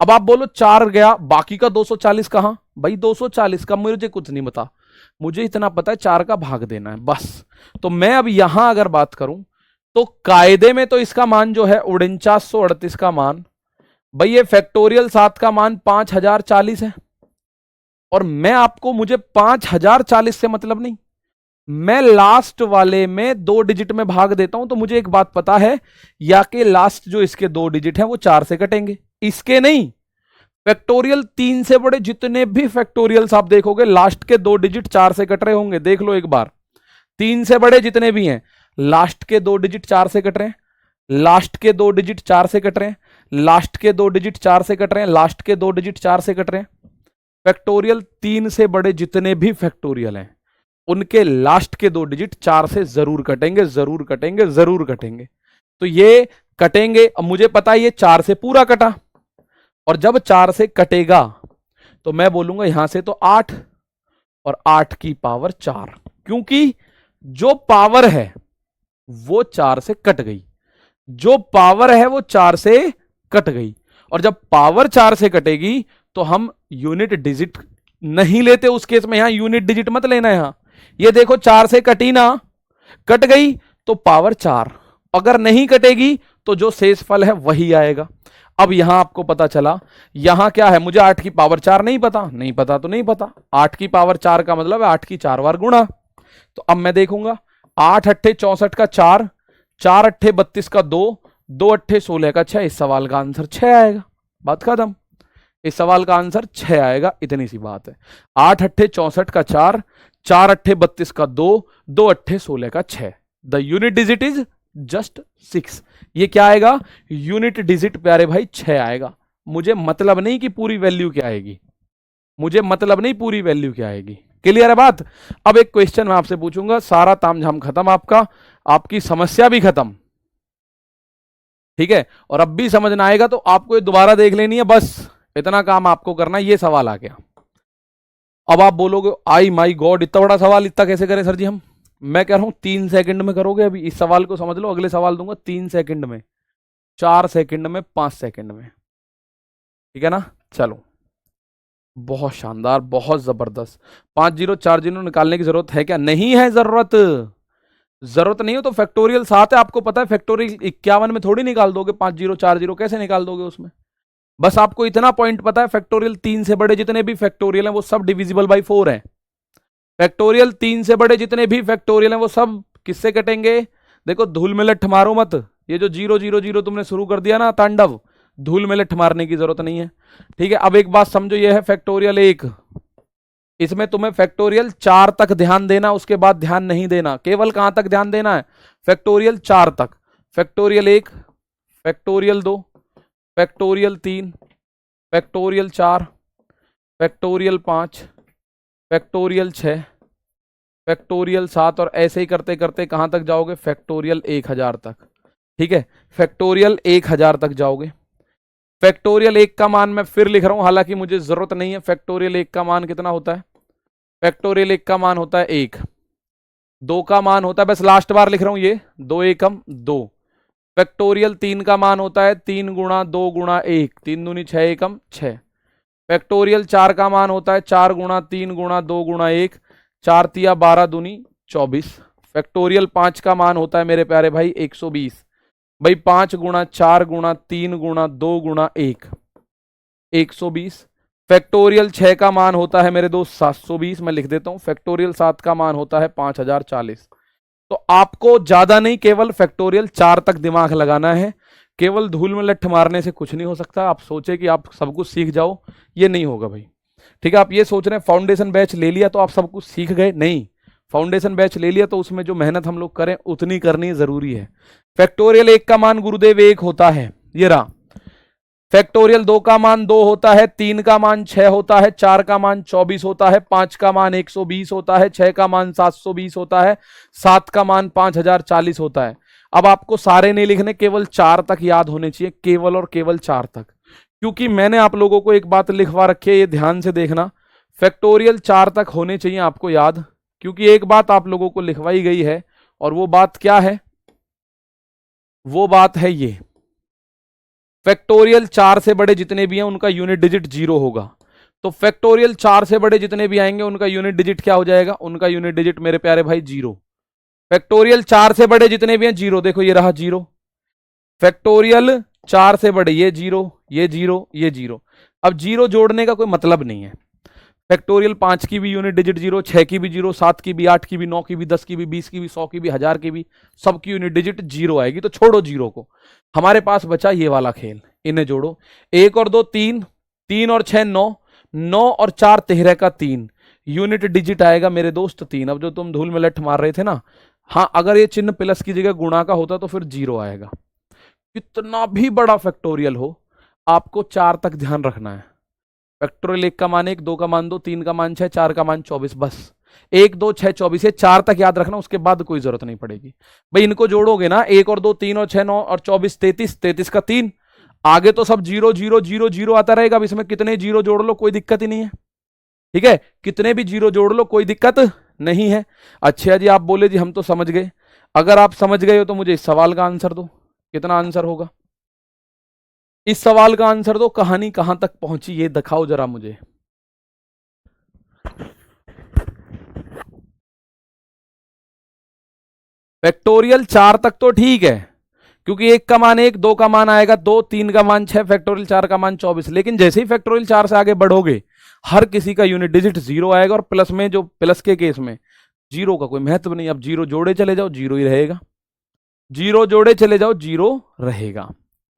अब आप बोलो 4 गया, बाकी का 240 कहां, भाई 240 का मुझे कुछ नहीं पता, मुझे इतना पता है 4 का भाग देना है बस। तो मैं अब यहां अगर बात करूं तो कायदे में तो इसका मान जो है 4938 का मान, भाई ये फैक्टोरियल 7 का मान 5040 है, और मैं आपको, मुझे 5040 से मतलब नहीं, मैं लास्ट वाले में 2 डिजिट में भाग देता हूं, तो मुझे एक बात पता है, या कि लास्ट जो इसके 2 डिजिट हैं वो 4 से कटेंगे, इसके नहीं। फैक्टोरियल 3 से बड़े जितने भी फैक्टोरियल्स आप देखोगे लास्ट के 2 डिजिट 4 से कट रहे होंगे, देख लो एक बार। 3 से बड़े जितने भी हैं लास्ट के 2 डिजिट 4 से कट रहे हैं, लास्ट के 2 डिजिट 4 से कट रहे हैं, लास्ट के 2 डिजिट 4 से कट रहे हैं, लास्ट के 2 डिजिट 4 से कट रहे हैं। फैक्टोरियल 3 से बड़े जितने भी फैक्टोरियल हैं उनके लास्ट के 2 डिजिट 4 से जरूर कटेंगे, जरूर कटेंगे, जरूर कटेंगे। तो ये कटेंगे। अब मुझे पता है ये 4 से पूरा कटा, और जब 4 से कटेगा तो मैं बोलूंगा यहां से तो 8 और 8 की पावर 4, क्योंकि जो पावर है वो 4 से कट गई, जो पावर है वो 4 से कट गई। और जब पावर 4 से कटेगी तो हम यूनिट डिजिट नहीं लेते उस केस में, यहां यूनिट डिजिट मत लेना। यहां ये देखो 4 से कटी ना, कट गई तो पावर 4, अगर नहीं कटेगी तो जो शेष फल है वही आएगा। अब यहां आपको पता चला यहां क्या है, मुझे 8 की पावर 4 नहीं पता, नहीं पता तो नहीं पता। 8 की पावर 4 का मतलब है 8 की 4 बार गुणा। तो अब मैं देखूंगा 8 अट्ठे 64 का 4, 4 अट्ठे 32 का 2, 2 अट्ठे 16 का 6। इस सवाल का आंसर 6 आएगा, बात खत्म। इस सवाल का आंसर 6 आएगा, इतनी सी बात है। 8 अट्ठे 64 का 4, 4 अट्ठे 32 का 2, 2 अट्ठे 16 का 6। The unit digit is just 6। ये क्या आएगा, यूनिट डिजिट प्यारे भाई 6 आएगा। मुझे मतलब नहीं कि पूरी वैल्यू क्या आएगी, मुझे मतलब नहीं पूरी वैल्यू क्या आएगी। क्लियर है बात। अब एक क्वेश्चन मैं आपसे पूछूंगा, सारा तामझाम खत्म आपका, आपकी समस्या भी खत्म, ठीक है। और अब भी समझ ना आएगा तो आपको ये दोबारा देख लेनी है, बस इतना काम आपको करना है। ये सवाल आ गया। अब आप बोलोगे आई माई गॉड, इतना बड़ा सवाल इतना कैसे करें सर जी हम। मैं कह रहा हूं 3 सेकंड में करोगे। अभी इस सवाल को समझ लो, अगले सवाल दूंगा 3 सेकंड में, 4 सेकंड में, 5 सेकंड में, ठीक है ना। चलो, बहुत शानदार, बहुत जबरदस्त। 5 जीरो 4 जीरो निकालने की जरूरत है क्या, नहीं है जरूरत। जरूरत नहीं हो तो फैक्टोरियल 7 है, आपको पता है फैक्टोरियल 51 में थोड़ी निकाल दोगे। 5 जीरो 4 जीरो कैसे निकाल दोगे उसमें। बस आपको इतना पॉइंट पता है, फैक्टोरियल 3 से बड़े जितने भी फैक्टोरियल हैं वो सब डिविजिबल बाई 4 है। फैक्टोरियल 3 से बड़े जितने भी फैक्टोरियल हैं वो सब किससे कटेंगे। देखो धूल में लठ मारो मत, ये जो 0 0 0 तुमने शुरू कर दिया ना तांडव, धूल में लठ मारने की जरूरत नहीं है, ठीक है। अब एक बात समझो, ये है फैक्टोरियल 1, इसमें तुम्हें फैक्टोरियल 4 तक ध्यान देना, उसके बाद ध्यान नहीं देना। केवल कहां तक ध्यान देना है, फैक्टोरियल 4 तक। Factorial 1, factorial 2, factorial 3, factorial 4, factorial 5, factorial 6, factorial 7, और ऐसे ही करते करते कहां तक जाओगे, फैक्टोरियल 1000 तक, ठीक है। फैक्टोरियल 1000 तक जाओगे। फैक्टोरियल 1 का मान मैं फिर लिख रहा हूं, हालांकि मुझे जरूरत नहीं है। फैक्टोरियल 1 का मान कितना होता है, फैक्टोरियल 1 का मान होता है 1। 2 का मान होता है, बस लास्ट बार लिख रहा हूं ये, 2 एकम 2। फैक्टोरियल 3 का मान होता है 3 गुणा 2 गुणा 1, 3 दूनी 6 एकम 6। फैक्टोरियल 4 का मान होता है 4 गुणा 3 गुणा 2 गुणा 1, 4 तिया 12 दूनी 24। फैक्टोरियल 5 का मान होता है मेरे प्यारे भाई 120। भाई 5 गुणा 4 गुणा 3 गुणा 2 गुणा 1, 120। फैक्टोरियल 6 का मान होता है मेरे दोस्त 720, मैं लिख देता हूं। फैक्टोरियल 7 का मान होता है 5040। तो आपको ज्यादा नहीं, केवल फैक्टोरियल 4 तक दिमाग लगाना है। केवल धूल में लठ मारने से कुछ नहीं हो सकता। आप सोचे कि आप सब कुछ सीख जाओ, ये नहीं होगा भाई, ठीक है। आप ये सोच रहे हैं फाउंडेशन बैच ले लिया तो आप सब कुछ सीख गए, नहीं। फाउंडेशन बैच ले लिया तो उसमें जो मेहनत हम लोग करें उतनी करनी जरूरी है। फैक्टोरियल 1 का मान गुरुदेव 1 होता है, ये रहा। फैक्टोरियल 2 का मान 2 होता है, 3 का मान 6 होता है, 4 का मान 24 होता है, 5 का मान 120 होता है, 6 का मान 720 होता है, 7 का मान 5040 होता है। अब आपको सारे नहीं लिखने, केवल 4 तक याद होने चाहिए, केवल और केवल 4 तक। क्योंकि मैंने आप लोगों को एक बात लिखवा रखी है, ये ध्यान से देखना, फैक्टोरियल 4 तक होने चाहिए आपको याद। क्योंकि एक बात आप लोगों को लिखवाई गई है, और वो बात क्या है, वो बात है ये, फैक्टोरियल 4 से बड़े जितने भी हैं उनका यूनिट डिजिट 0 होगा। तो फैक्टोरियल 4 से बड़े जितने भी आएंगे उनका यूनिट डिजिट क्या हो जाएगा, उनका यूनिट डिजिट मेरे प्यारे भाई 0। फैक्टोरियल 4 से बड़े जितने भी हैं 0, देखो ये रहा 0। फैक्टोरियल 4 से बड़े, ये 0, ये 0, ये 0। अब 0 जोड़ने का कोई मतलब नहीं है। फैक्टोरियल 5 की भी यूनिट डिजिट 0, 6 की भी 0, 7 की भी, 8 की भी, 9 की भी, 10 की भी, 20 की भी, 100 की भी, 1000 की भी, सबकी यूनिट डिजिट 0 आएगी। तो छोड़ो 0 को, हमारे पास बचा ये वाला खेल, इन्हें जोड़ो। 1 और 2 3, 3 और 6 9, 9 और 4 13 का 3, यूनिट डिजिट आएगा मेरे दोस्त 3। अब जो तुम धूल में लठ मार रहे थे ना, हाँ, अगर ये चिन्ह प्लस की जगह गुणा का होता तो फिर 0 आएगा। कितना भी बड़ा फैक्टोरियल हो, आपको 4 तक ध्यान रखना है। फैक्टोरियल 1 का मान 1, 2 का मान 2, 3 का मान 6, 4 का मान 24, बस 1 2 6 24, ये 4 तक याद रखना, उसके बाद कोई जरूरत नहीं पड़ेगी भाई। इनको जोड़ोगे ना, 1 और 2 3 और 6 9 और 24 33, 33 का 3, आगे तो सब 0 0 0 0 आता रहेगा। अब इसमें कितने जीरो जोड़ लो कोई दिक्कत ही नहीं है, ठीक है, कितने भी जीरो जोड़ लो कोई दिक्कत नहीं है। अच्छा जी, आप बोले जी हम तो समझ गए। अगर आप समझ गए हो तो मुझे इस सवाल का आंसर दो, कितना आंसर होगा इस सवाल का आंसर दो। कहानी कहां तक पहुंची ये दिखाओ जरा मुझे। फैक्टोरियल 4 तक तो ठीक है, क्योंकि 1 का मान 1, 2 का मान आएगा 2, 3 का मान 6, फैक्टोरियल 4 का मान 24। लेकिन जैसे ही फैक्टोरियल 4 से आगे बढ़ोगे, हर किसी का यूनिट डिजिट 0 आएगा, और प्लस में, जो प्लस के केस में जीरो का कोई महत्व नहीं। अब जीरो जोड़े चले जाओ, जीरो ही रहेगा, जीरो जोड़े चले जाओ, जीरो रहेगा।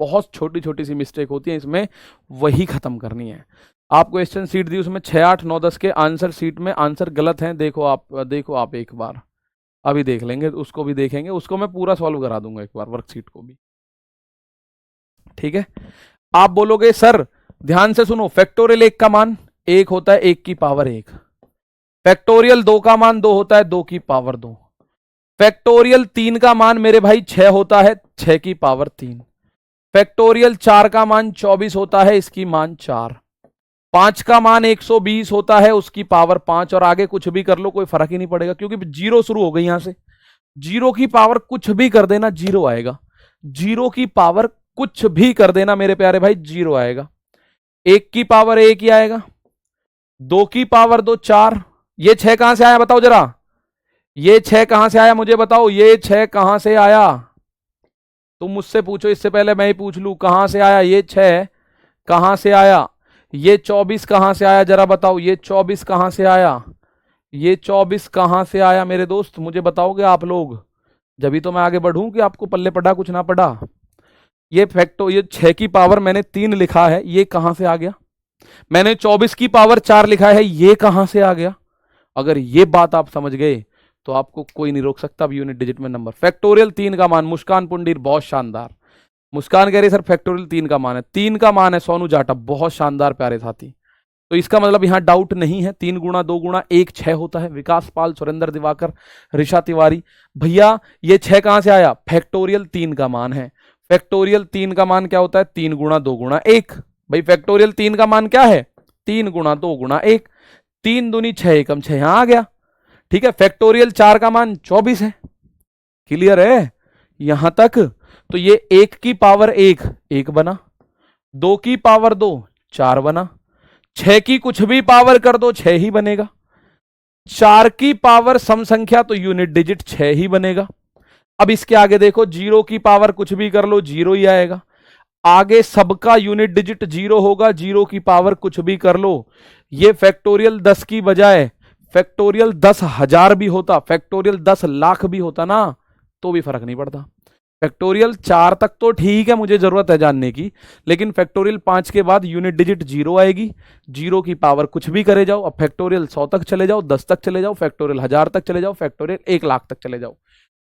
बहुत छोटी छोटी सी मिस्टेक होती है इसमें, वही खत्म करनी है। आप क्वेश्चन सीट दी, उसमें 6 8 9 10 के आंसर सीट में आंसर गलत हैं। देखो आप एक बार, अभी देख लेंगे, उसको भी देखेंगे, उसको मैं पूरा सॉल्व करा दूंगा एक बार, वर्कशीट को भी, ठीक है। आप बोलोगे सर ध्यान से सुनो, फैक्टोरियल 1 का मान 1 होता है 1 की पावर 1, फैक्टोरियल 2 का मान 2 होता है 2 की पावर 2, फैक्टोरियल 3 का मान मेरे भाई 6 होता है 6 की पावर 3, फैक्टोरियल 4 का मान 24 होता है, इसकी मान 4, 5 का मान 120 होता है, उसकी पावर 5, और आगे कुछ भी कर लो कोई फर्क ही नहीं पड़ेगा, क्योंकि जीरो शुरू हो गई यहां से। जीरो की पावर कुछ भी कर देना जीरो आएगा, जीरो की पावर कुछ भी कर देना मेरे प्यारे भाई जीरो आएगा। 1 की पावर 1 ही आएगा, 2 की पावर 2 4, ये 6 कहां से आया बताओ जरा, ये 6 कहां से आया मुझे बताओ, ये 6 कहां से आया, तुम मुझसे पूछो, इससे पहले मैं ही पूछ लूं, कहां से आया ये 6, कहां से आया, ये 24 कहां से आया जरा बताओ, ये 24 कहां से आया, ये 24 कहां से आया मेरे दोस्त, मुझे बताओगे आप लोग, जब तो मैं आगे बढ़ूं कि आपको पल्ले पड़ा कुछ ना पड़ा। ये 6 की पावर मैंने 3 लिखा है, ये कहां से आ गया, मैंने 24 की पावर 4 लिखा है, ये कहां से आ गया। अगर ये बात आप समझ गए तो आपको कोई नहीं रोक सकता। अब यूनिट डिजिट में नंबर, फैक्टोरियल 3 का मान, मुस्कान पुंडीर बहुत शानदार, मुस्कान कह रही सर फैक्टोरियल 3 का मान है, 3 का मान है सोनू जाटा, बहुत शानदार प्यारे साथी। तो इसका मतलब यहां डाउट नहीं है, 3 गुणा 2 गुणा 1 6 होता है। विकास पाल, सुरेंद्र दिवाकर, ऋषा तिवारी, भैया ये 6 कहां से आया, फैक्टोरियल 3 का मान है। फैक्टोरियल 3 का मान क्या होता है, 3 गुणा 2 गुणा 1। भाई फैक्टोरियल 3 का मान क्या है, 3 गुणा 2 गुणा 1, 3 दूनी 6 एकम 6 यहां आ गया, ठीक है। फैक्टोरियल 4 का मान 24 है, क्लियर है यहां तक। तो ये 1 की पावर 1 1 बना, 2 की पावर 2 4 बना, 6 की कुछ भी पावर कर दो 6 ही बनेगा, 4 की पावर सम संख्या तो यूनिट डिजिट 6 ही बनेगा। अब इसके आगे देखो, 0 की पावर कुछ भी कर लो 0 ही आएगा, आगे सबका यूनिट डिजिट 0 होगा, 0 की पावर कुछ भी कर लो। ये फैक्टोरियल 10 की बजाय फैक्टोरियल 10,000 भी होता, फैक्टोरियल 10 लाख भी होता ना, तो भी फर्क नहीं पड़ता। फैक्टोरियल 4 तक तो ठीक है, मुझे जरूरत है जानने की, लेकिन फैक्टोरियल 5 के बाद यूनिट डिजिट 0 आएगी, 0 की पावर कुछ भी करे जाओ। अब फैक्टोरियल 100 तक चले जाओ, 10 तक चले जाओ, फैक्टोरियल 1000 तक चले जाओ, फैक्टोरियल 1 लाख तक चले जाओ,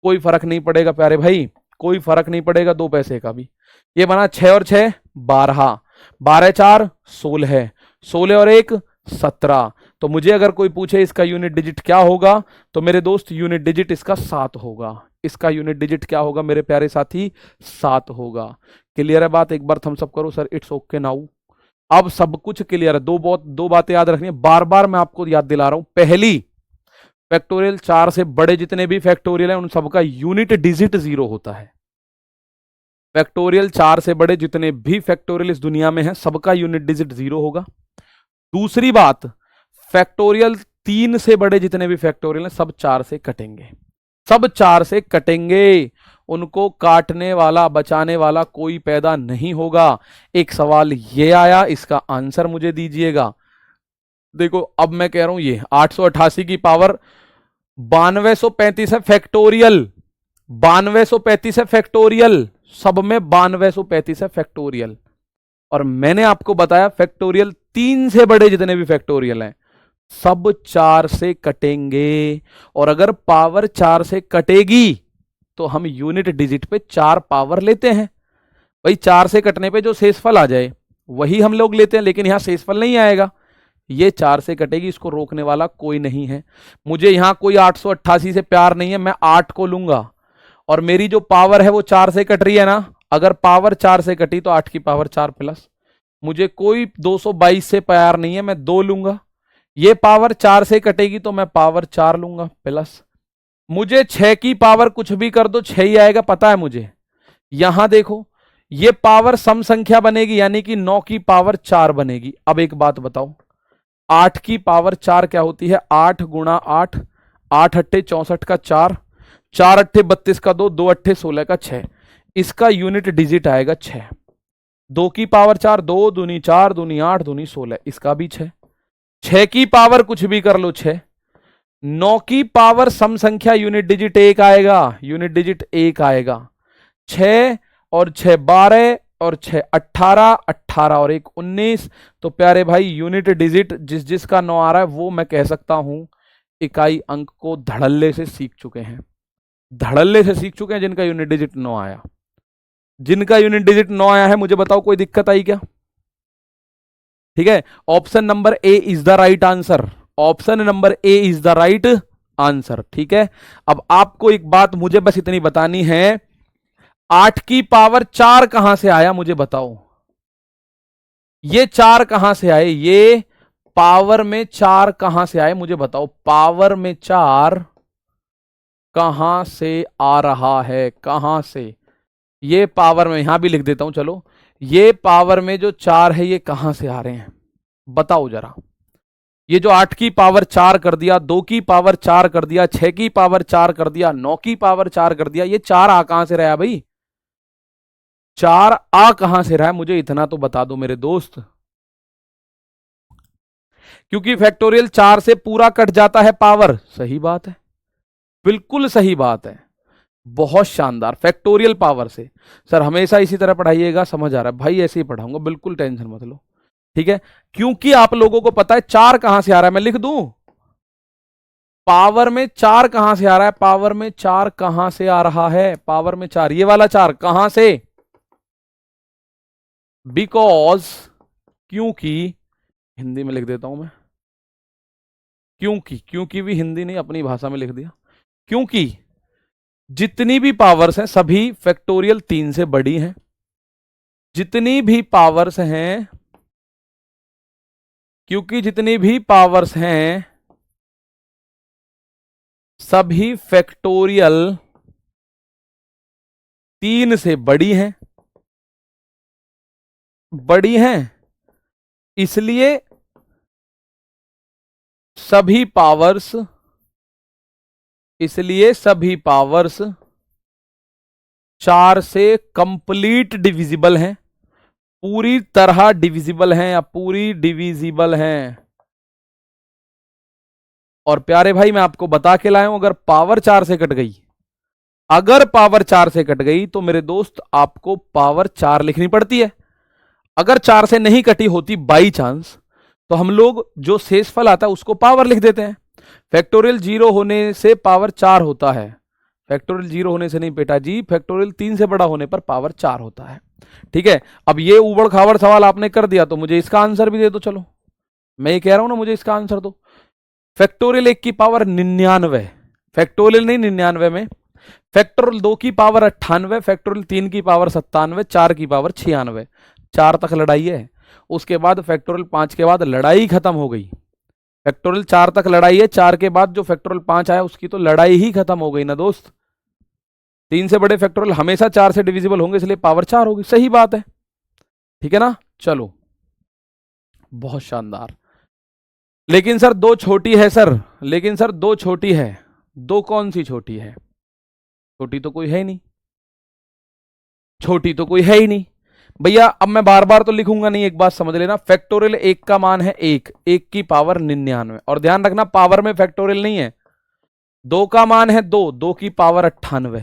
कोई फर्क नहीं पड़ेगा प्यारे भाई, कोई फर्क नहीं पड़ेगा 2 पैसे का भी। ये बना 6 और 6 12, 12 4 16, 16 और 1 17। तो मुझे अगर कोई पूछे इसका यूनिट डिजिट क्या होगा, तो मेरे दोस्त यूनिट डिजिट इसका 7 होगा, इसका यूनिट डिजिट क्या होगा मेरे प्यारे साथी, 7 होगा। क्लियर है बात, एक बार थम्स अप करो सर, इट्स ओके नाउ। अब सब कुछ क्लियर है, दो बातें याद रखनी है, बार बार मैं आपको याद दिला रहा हूं। पहली, फैक्टोरियल 4 से बड़े जितने भी फैक्टोरियल हैं उन सबका यूनिट डिजिट 0 होता है। फैक्टोरियल 4 से बड़े जितने भी फैक्टोरियल इस दुनिया में हैं सबका यूनिट डिजिट 0 होगा। दूसरी बात, फैक्टोरियल 3 से बड़े जितने भी फैक्टोरियल हैं सब 4 से कटेंगे, सब 4 से कटेंगे, उनको काटने वाला बचाने वाला कोई पैदा नहीं होगा। एक सवाल ये आया, इसका आंसर मुझे दीजिएगा। देखो अब मैं कह रहा हूं ये 888 की पावर 9235 है फैक्टोरियल, 9235 है फैक्टोरियल, सब में 9235 है फैक्टोरियल। और मैंने आपको बताया फैक्टोरियल 3 से बड़े जितने भी फैक्टोरियल हैं सब 4 से कटेंगे, और अगर पावर 4 से कटेगी तो हम यूनिट डिजिट पे 4 पावर लेते हैं। भाई 4 से कटने पे जो शेषफल आ जाए वही हम लोग लेते हैं, लेकिन यहां शेषफल नहीं आएगा, ये 4 से कटेगी, इसको रोकने वाला कोई नहीं है। मुझे यहां कोई 888 से प्यार नहीं है, मैं 8 को लूंगा और मेरी जो पावर है वो 4 से कट रही है ना। अगर पावर 4 से कटी तो 8 की पावर 4 प्लस। मुझे कोई 222 से प्यार नहीं है, मैं 2 लूंगा। ये पावर 4 से कटेगी तो मैं पावर 4 लूंगा प्लस। मुझे 6 की पावर कुछ भी कर दो 6 ही आएगा, पता है मुझे। यहां देखो ये पावर सम संख्या बनेगी, यानी कि 9 की पावर 4 बनेगी। अब एक बात बताओ, 8 की पावर 4 क्या होती है? 8 गुणा 8, 8 अट्ठे 64 का 4, 4 अट्ठे 32 का 2, 2 अट्ठे 16 का 6। इसका यूनिट डिजिट आएगा 6। 2 की पावर 4, 2 दूनी 4, दूनी 8, दूनी 16, इसका भी 6। 6 की पावर कुछ भी कर लो 6। 9 की पावर सम संख्या यूनिट डिजिट 1 आएगा, यूनिट डिजिट 1 आएगा। 6 और 6 12 और 6 18, 18 और 1 19। तो प्यारे भाई यूनिट डिजिट जिस जिसका 9 आ रहा है वो मैं कह सकता हूं इकाई अंक को धड़ल्ले से सीख चुके हैं। धड़ल्ले से सीख चुके हैं जिनका यूनिट डिजिट 9 आया। जिनका यूनिट डिजिट 9 आया है मुझे बताओ कोई दिक्कत आई क्या? ठीक है, option number A is the right answer. Option number A is the right answer. ठीक है, अब आपको एक बात मुझे बस इतनी बतानी है, 8 की पावर 4 कहां से आया मुझे बताओ। ये 4 कहां से आए? ये पावर में 4 कहां से आए मुझे बताओ। पावर में 4 कहां से आ रहा है? कहां से? ये पावर में, यहां भी लिख देता हूं चलो। ये पावर में जो 4 है ये कहां से आ रहे हैं बताओ जरा। ये जो 8 की पावर 4 कर दिया, 2 की पावर 4 कर दिया, 6 की पावर 4 कर दिया, 9 की पावर 4 कर दिया, ये 4 आ कहां से रहा भाई? 4 आ कहां से रहा है मुझे इतना तो बता दो मेरे दोस्त। क्योंकि फैक्टोरियल 4 से पूरा कट जाता है पावर। सही बात है, बिल्कुल सही बात है, बहुत शानदार। फैक्टोरियल पावर से। सर हमेशा इसी तरह पढ़ाइएगा, समझ आ रहा है भाई, ऐसे ही पढ़ाऊंगा, बिल्कुल टेंशन मत लो। ठीक है, क्योंकि आप लोगों को पता है 4 कहां से आ रहा है, मैं लिख दूं। पावर में 4 कहां से आ रहा है? पावर में 4 कहां से आ रहा है? पावर में 4, ये वाला 4 कहां से? बिकॉज, क्योंकि, हिंदी में लिख देता हूं मैं, क्योंकि, क्योंकि भी हिंदी नहीं अपनी भाषा में लिख दिया। क्योंकि जितनी भी पावर्स हैं सभी फैक्टोरियल 3 से बड़ी हैं। जितनी भी पावर्स हैं, क्योंकि जितनी भी पावर्स हैं सभी फैक्टोरियल 3 से बड़ी हैं। बड़ी हैं इसलिए सभी पावर्स, इसलिए सभी पावर्स 4 से कंप्लीट डिविजिबल हैं, पूरी तरह डिविजिबल हैं या पूरी डिविजिबल हैं। और प्यारे भाई मैं आपको बता के लाया हूं, अगर पावर 4 से कट गई, अगर पावर 4 से कट गई तो मेरे दोस्त आपको पावर 4 लिखनी पड़ती है। अगर 4 से नहीं कटी होती बाई चांस, तो हम लोग जो शेषफल आता है उसको पावर लिख देते हैं। फैक्टोरियल 0 होने से पावर 4 होता है। फैक्टोरियल 0 होने से नहीं बेटा जी, फैक्टोरियल 3 से बड़ा होने पर पावर 4 होता है। ठीक है, अब ये उबड़ खाबड़ सवाल आपने कर दिया तो मुझे इसका आंसर भी दे दो। चलो मैं ये कह रहा हूं ना, मुझे इसका आंसर दो। फैक्टोरियल 1 की पावर 99, फैक्टोरियल नहीं 99 में, फैक्टोरियल 2 की पावर 98, फैक्टोरियल 3 की पावर 97, 4 की पावर 96। 4 तक लड़ाई है, उसके बाद फैक्टोरियल 5 के बाद लड़ाई खत्म हो गई। फैक्टोरियल 4 तक लड़ाई है, 4 के बाद जो फैक्टोरियल 5 आया उसकी तो लड़ाई ही खत्म हो गई ना दोस्त। 3 से बड़े फैक्टोरियल हमेशा 4 से डिविजिबल होंगे, इसलिए पावर 4 होगी। सही बात है, ठीक है ना। चलो बहुत शानदार। लेकिन सर 2 छोटी है सर, लेकिन सर 2 छोटी है। 2 कौन सी छोटी है? छोटी तो कोई है ही नहीं, छोटी तो कोई है ही नहीं भैया। अब मैं बार बार तो लिखूंगा नहीं, एक बात समझ लेना। फैक्टोरियल 1 का मान है 1, 1 की पावर 99, और ध्यान रखना पावर में फैक्टोरियल नहीं है। 2 का मान है 2, 2 की पावर 98।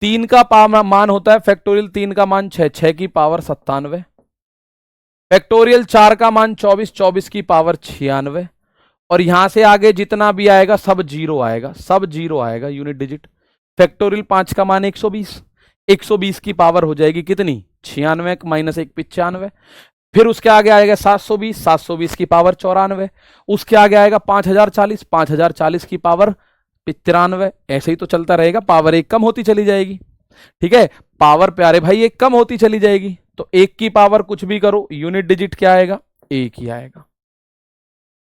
3 का मान होता है फैक्टोरियल 3 का मान 6, 6 की पावर 97। फैक्टोरियल 4 का मान 24, 24 की पावर 96। और यहां से आगे जितना भी आएगा सब 0 आएगा, सब 0 आएगा यूनिट डिजिट। फैक्टोरियल 5 का मान 120, 120 की पावर हो जाएगी कितनी? 96 -1 95। फिर उसके आगे आएगा 720, 720 की पावर 94, उसके आगे आएगा 5040, 5040 की पावर 93। ऐसे ही तो चलता रहेगा, पावर एक कम होती चली जाएगी। ठीक है, पावर प्यारे भाई एक कम होती चली जाएगी, तो एक की पावर कुछ भी करो, यूनिट डिजिट क्या आएगा, एक ही आएगा।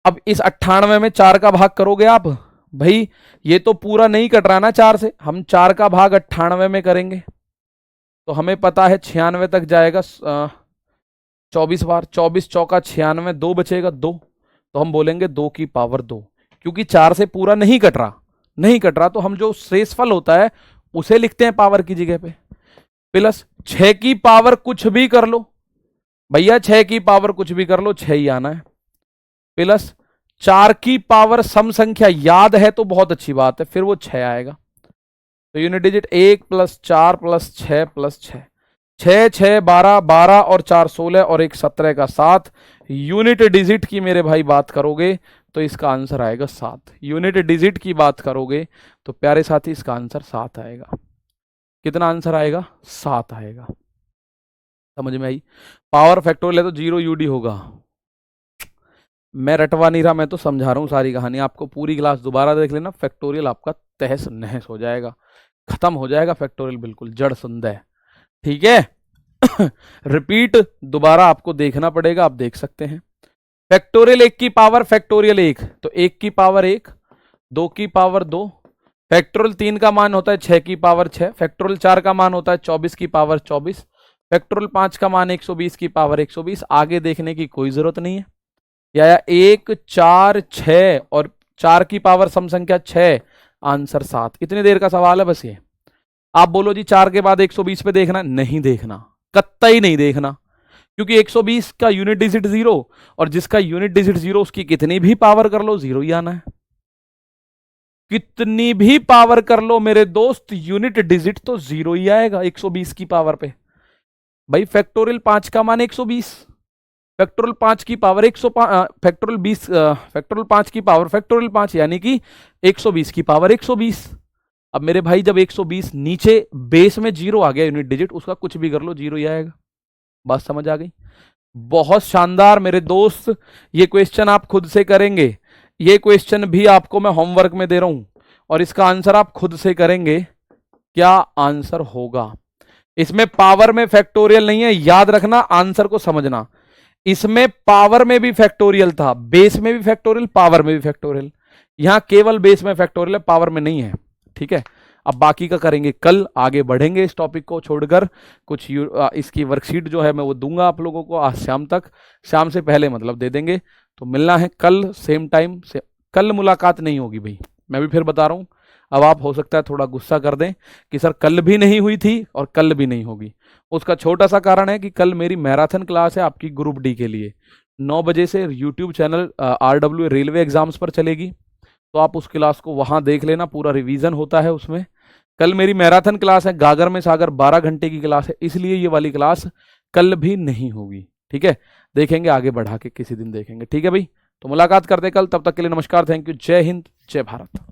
अब इस 98 में 4 का भाग करोगे आप, भाई ये तो पूरा नहीं कट रहा ना 4 से, हम 4 का भाग 98 में करेंगे तो हमें पता है 96 तक जाएगा 24 बार, 24 चौका 96, 2 बचेगा 2, तो हम बोलेंगे 2 की पावर 2, क्योंकि 4 से पूरा नहीं कट रहा, नहीं कट रहा, तो हम जो शेषफल होता है उसे लिखते हैं पावर की जगह पे, प्लस 6 की पावर कुछ भी कर लो भैया, 6 की पावर कुछ भी कर लो, 6 ही आना है, प्लस 4 की पावर सम संख्या याद है तो बहुत अच्छी बात है, फिर वो 6 आएगा। तो यूनिट डिजिट 1 + 4 + 6 + 6, 6 6 12, 12 और 4 16 और 1 17 का 7। यूनिट डिजिट की मेरे भाई बात करोगे तो इसका आंसर आएगा 7। यूनिट डिजिट की बात करोगे तो प्यारे साथी इसका आंसर 7 आएगा। कितना आंसर आएगा, 7 आएगा। समझ में आई? पावर फैक्टोरियल है तो 0 यूडी होगा। मैं रटवा नहीं रहा, मैं तो समझा रहा हूँ सारी कहानी आपको। पूरी क्लास दोबारा देख लेना, फैक्टोरियल आपका तहस नहस हो जाएगा, खत्म हो जाएगा फैक्टोरियल, बिल्कुल जड़ संदेह। ठीक है रिपीट दोबारा आपको देखना पड़ेगा, आप देख सकते हैं। फैक्टोरियल 1 की पावर फैक्टोरियल 1, तो 1 की पावर 1, 2 की पावर 2, फैक्टोरियल 3 का मान होता है 6 की पावर 6, फैक्टोरियल 4 का मान होता है 24 की पावर 24, फैक्टोरियल 5 का मान 120 की पावर 120। आगे देखने की कोई जरूरत नहीं है। या 1 4 6 और 4 की पावर सम संख्या 6, आंसर 7। इतनी देर का सवाल है बस ये। आप बोलो जी 4 के बाद 120 पे देखना, नहीं देखना, कतई नहीं देखना, क्योंकि 120 का यूनिट डिजिट 0, और जिसका यूनिट डिजिट 0 उसकी कितनी भी पावर कर लो 0 ही आना है। कितनी भी पावर कर लो मेरे दोस्त, यूनिट डिजिट तो 0 ही आएगा 120 की पावर पे। भाई फैक्टोरियल 5 का मान 120, फैक्टोरियल 5 की पावर 105, फैक्टोरियल 20, फैक्टोरियल 5 की पावर फैक्टोरियल 5 यानी कि 120 की पावर 120। अब मेरे भाई जब 120 नीचे बेस में 0 आ गया यूनिट डिजिट, उसका कुछ भी कर लो 0 ही आएगा। बात समझ आ गई? बहुत शानदार मेरे दोस्त। ये क्वेश्चन आप खुद से करेंगे, ये क्वेश्चन भी आपको मैं होमवर्क में दे रहा हूं, और इसका आंसर आप खुद से करेंगे। क्या आंसर होगा? इसमें पावर में फैक्टोरियल नहीं है, याद रखना, आंसर को समझना। इसमें पावर में भी फैक्टोरियल था, बेस में भी फैक्टोरियल, पावर में भी फैक्टोरियल। यहां केवल बेस में फैक्टोरियल है, पावर में नहीं है। ठीक है, अब बाकी का करेंगे कल, आगे बढ़ेंगे इस टॉपिक को छोड़कर। कुछ इसकी वर्कशीट जो है मैं वो दूंगा आप लोगों को आज शाम तक, शाम से पहले मतलब दे देंगे। तो मिलना है कल सेम टाइम से। कल मुलाकात नहीं होगी भाई, मैं भी फिर बता रहा हूँ। अब आप हो सकता है थोड़ा गुस्सा कर दें कि सर कल भी नहीं हुई थी और कल भी नहीं होगी। उसका छोटा सा कारण है कि कल मेरी मैराथन क्लास है आपकी ग्रुप डी के लिए, 9 बजे से YouTube channel RW railway exams पर चलेगी, तो आप उस क्लास को वहां देख लेना, पूरा रिवीजन होता है उसमें। कल मेरी मैराथन क्लास है, गागर में सागर 12 घंटे की क्लास है, इसलिए ये वाली क्लास कल भी नहीं होगी। ठीक है, देखेंगे आगे बढ़ा के किसी दिन देखेंगे। ठीक है भाई, तो मुलाकात करते कल, तब तक के लिए नमस्कार, थैंक यू, जय हिंद, जय भारत।